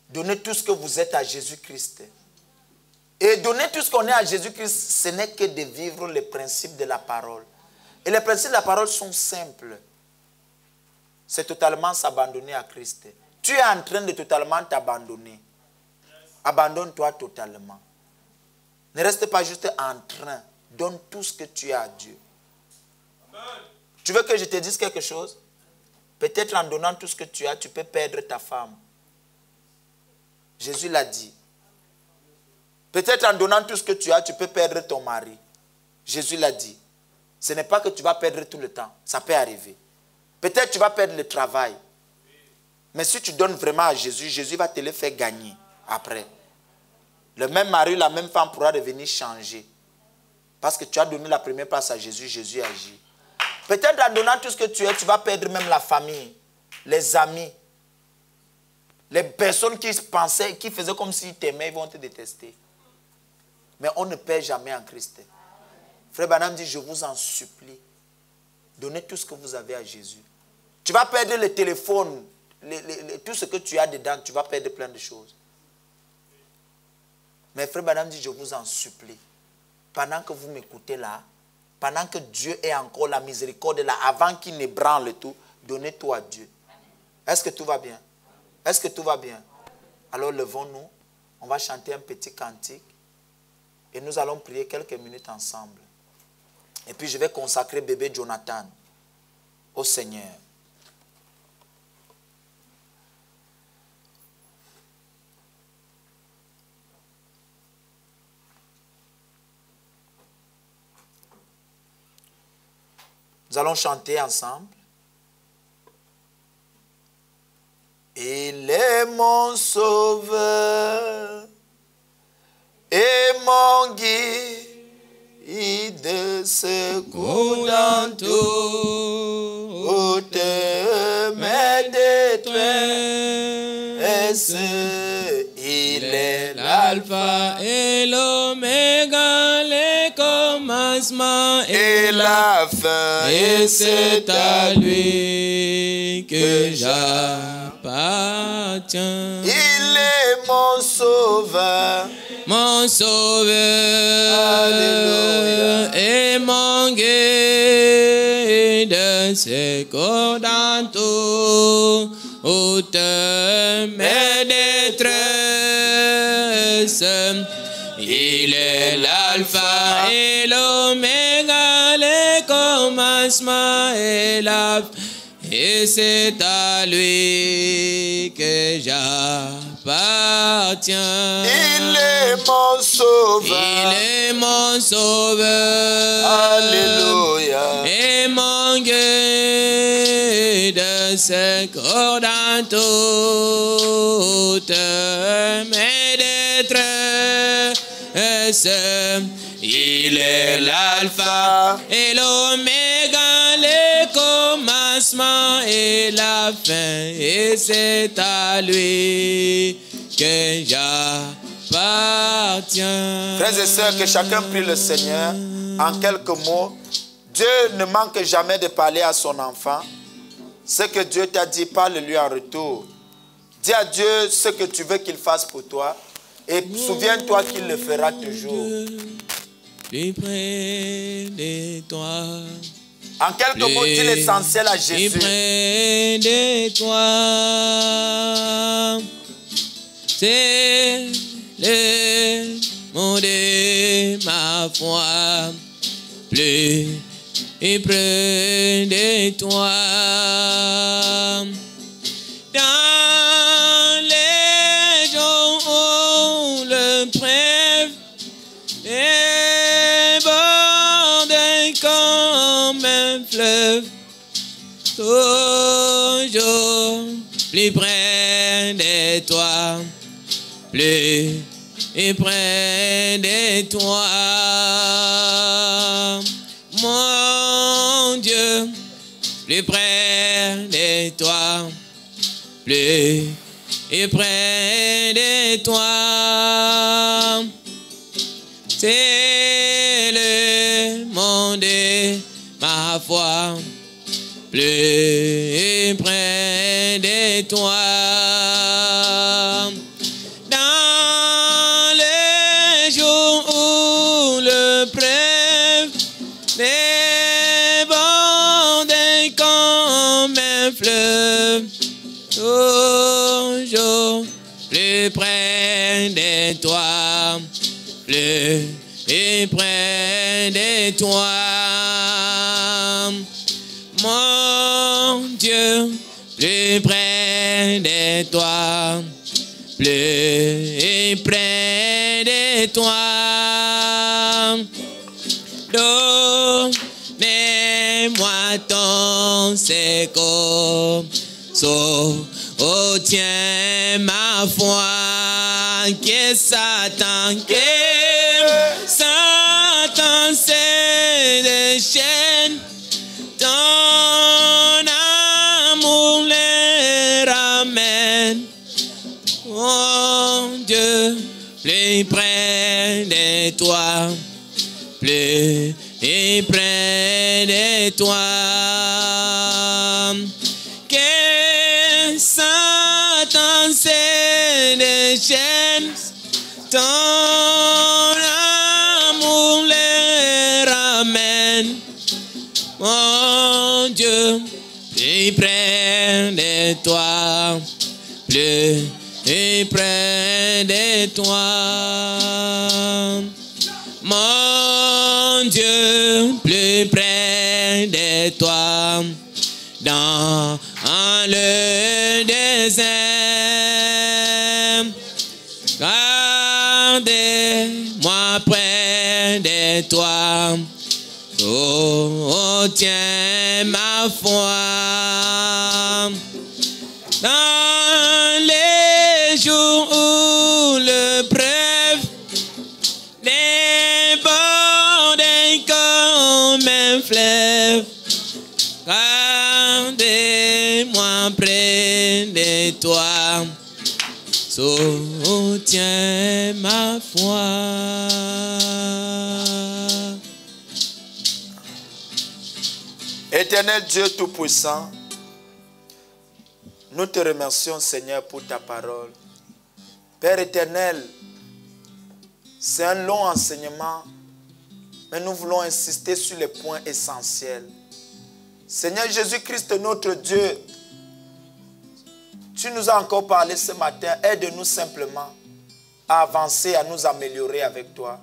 Donnez tout ce que vous êtes à Jésus-Christ. Et donner tout ce qu'on est à Jésus-Christ, ce n'est que de vivre les principes de la parole. Et les principes de la parole sont simples. C'est totalement s'abandonner à Christ. Tu es en train de totalement t'abandonner. Abandonne-toi totalement. Ne reste pas juste en train. Donne tout ce que tu as à Dieu. Tu veux que je te dise quelque chose? Peut-être en donnant tout ce que tu as, tu peux perdre ta femme. Jésus l'a dit. Peut-être en donnant tout ce que tu as, tu peux perdre ton mari. Jésus l'a dit. Ce n'est pas que tu vas perdre tout le temps. Ça peut arriver. Peut-être tu vas perdre le travail. Mais si tu donnes vraiment à Jésus, Jésus va te le faire gagner après. Le même mari, la même femme pourra revenir changer. Parce que tu as donné la première place à Jésus, Jésus agit. Peut-être en donnant tout ce que tu as, tu vas perdre même la famille, les amis. Les personnes qui pensaient, qui faisaient comme s'ils t'aimaient, ils vont te détester. Mais on ne perd jamais en Christ. Frère Branham dit, je vous en supplie, donnez tout ce que vous avez à Jésus. Tu vas perdre le téléphone, tout ce que tu as dedans, tu vas perdre plein de choses. Mais frère Branham dit, je vous en supplie, pendant que vous m'écoutez là, pendant que Dieu ait encore la miséricorde là, avant qu'il ne branle tout, donnez tout à Dieu. Est-ce que tout va bien? Est-ce que tout va bien? Alors levons-nous, on va chanter un petit cantique et nous allons prier quelques minutes ensemble. Et puis je vais consacrer bébé Jonathan au Seigneur. Nous allons chanter ensemble. Il est mon sauveur et mon guide, secours dans toutes mes détresses. Il est l'alpha et l'oméga, le commencement et la fin, et c'est à lui que j'appartiens. Il est mon sauveur, mon sauveur, Alléluia, et mon guide, secours dans auteur mes détresses. Il est l'alpha et l'oméga, le commencement et la fin. Et c'est à lui que j'appartiens. Il est mon sauveur. Il est mon sauveur. Alléluia. Et mon guide, secours dans toutes mes détresses. Il est l'alpha et l'oméga, le commencement et la fin. Et c'est à lui que j'appartiens. Frères et sœurs, que chacun prie le Seigneur en quelques mots. Dieu ne manque jamais de parler à son enfant. Ce que Dieu t'a dit, parle-lui en retour. Dis à Dieu ce que tu veux qu'il fasse pour toi. Et souviens-toi qu'il le fera toujours. Plus près de toi. En quelques mots, dis l'essentiel à Jésus. Plus près de toi. C'est le monde de ma foi. Plus près de toi. Dans les jours où le prêve déborde comme un fleuve, toujours plus près de toi, plus près de toi, mon Dieu, plus près de toi, plus près de toi. C'est le monde de ma foi, plus près de toi. Dans les jours où le prêve déborde comme un fleuve, toujours plus près de toi, plus près de toi, mon Dieu, plus près de toi, plus près de toi. Donnez-moi ton secours, soutiens ma foi, que Satan se déchaîne, ton amour les ramène, mon Dieu, plus près de toi, plus près de toi, que Satan se déchaîne, ton amour les ramène, mon Dieu, plus près de toi, plus près de toi, mon Dieu, plus près de toi, dans le désert. Gardez-moi près de toi, soutiens ma foi. Dans les jours où le preuve déborde comme un fleuve, gardez-moi près de toi, soutiens ma foi. Éternel Dieu Tout-Puissant, nous te remercions, Seigneur, pour ta parole. Père éternel, c'est un long enseignement, mais nous voulons insister sur les points essentiels. Seigneur Jésus-Christ, notre Dieu, Tu nous as encore parlé ce matin. Aide-nous simplement à avancer, à nous améliorer avec toi.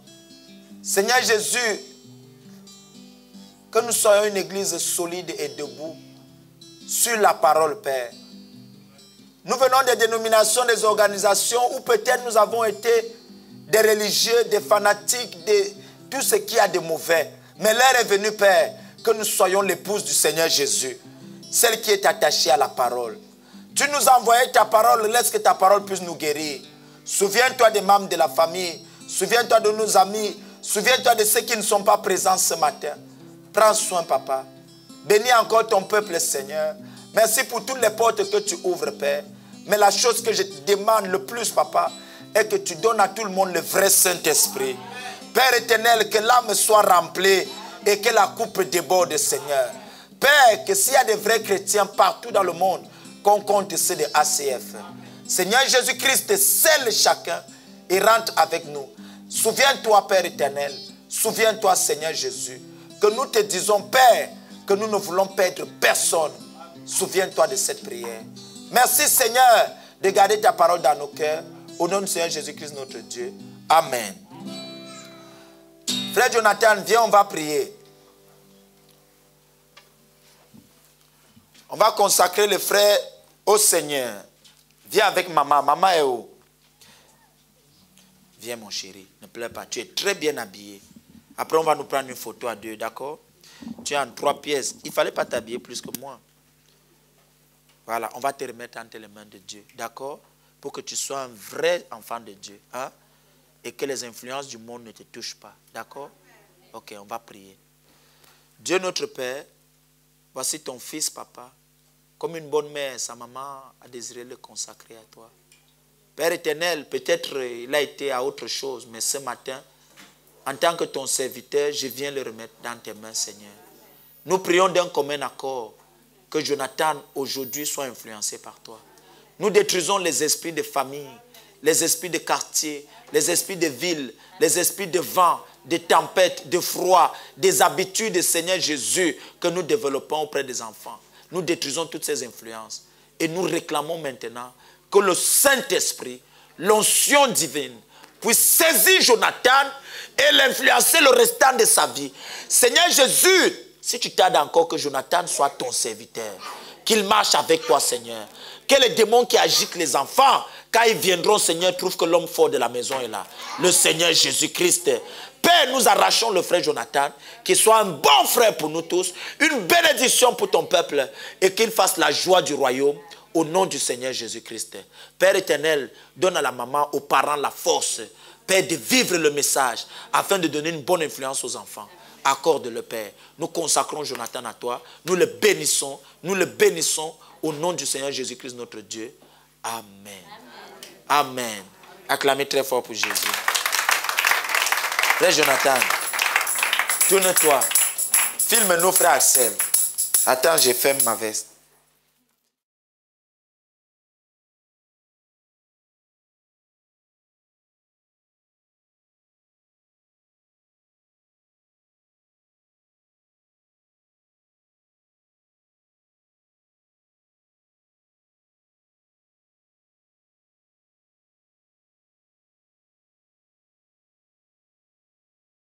Seigneur Jésus, que nous soyons une église solide et debout sur la parole, Père. Nous venons des dénominations, des organisations où peut-être nous avons été des religieux, des fanatiques, tout ce qu'il y a de mauvais. Mais l'heure est venue, Père, que nous soyons l'épouse du Seigneur Jésus, celle qui est attachée à la parole. Tu nous as envoyé ta parole, laisse que ta parole puisse nous guérir. Souviens-toi des membres de la famille, souviens-toi de nos amis, souviens-toi de ceux qui ne sont pas présents ce matin. Prends soin, Papa. Bénis encore ton peuple, Seigneur. Merci pour toutes les portes que tu ouvres, Père. Mais la chose que je te demande le plus, Papa, est que tu donnes à tout le monde le vrai Saint-Esprit. Père éternel, que l'âme soit remplie et que la coupe déborde, Seigneur. Père, que s'il y a des vrais chrétiens partout dans le monde, qu'on compte ceux de ACF. Seigneur Jésus-Christ, scelle chacun et rentre avec nous. Souviens-toi, Père éternel. Souviens-toi, Seigneur Jésus, que nous te disons, Père, que nous ne voulons perdre personne. Souviens-toi de cette prière. Merci, Seigneur, de garder ta parole dans nos cœurs. Au nom du Seigneur Jésus-Christ, notre Dieu. Amen. Frère Jonathan, viens, on va prier. On va consacrer le frère au Seigneur. Viens avec maman. Maman est où? Viens, mon chéri. Ne pleure pas. Tu es très bien habillé. Après, on va nous prendre une photo à deux, d'accord? Tu es en 3 pièces. Il ne fallait pas t'habiller plus que moi. Voilà, on va te remettre entre les mains de Dieu, d'accord? Pour que tu sois un vrai enfant de Dieu. Hein? Et que les influences du monde ne te touchent pas, d'accord? Ok, on va prier. Dieu notre Père, voici ton fils, papa. Comme une bonne mère, sa maman a désiré le consacrer à toi. Père éternel, peut-être il a été à autre chose, mais ce matin, en tant que ton serviteur, je viens le remettre dans tes mains, Seigneur. Nous prions d'un commun accord que Jonathan, aujourd'hui, soit influencé par toi. Nous détruisons les esprits de famille, les esprits de quartier, les esprits de ville, les esprits de vent, de tempête, de froid, des habitudes, Seigneur Jésus, que nous développons auprès des enfants. Nous détruisons toutes ces influences. Et nous réclamons maintenant que le Saint-Esprit, l'onction divine, puisse saisir Jonathan et l'influencer le restant de sa vie. Seigneur Jésus, si tu tardes encore que Jonathan soit ton serviteur, qu'il marche avec toi, Seigneur. Que les démons qui agitent les enfants, quand ils viendront, Seigneur, trouvent que l'homme fort de la maison est là. Le Seigneur Jésus-Christ. Père, nous arrachons le frère Jonathan, qu'il soit un bon frère pour nous tous, une bénédiction pour ton peuple, et qu'il fasse la joie du royaume, au nom du Seigneur Jésus-Christ. Père éternel, donne à la maman, aux parents la force, Père, de vivre le message, afin de donner une bonne influence aux enfants. Accorde le Père. Nous consacrons Jonathan à toi. Nous le bénissons au nom du Seigneur Jésus-Christ notre Dieu. Amen. Amen. Amen. Acclamez très fort pour Jésus. Frère Jonathan, tourne-toi. Filme-nous, frère Axel. Attends, je ferme ma veste.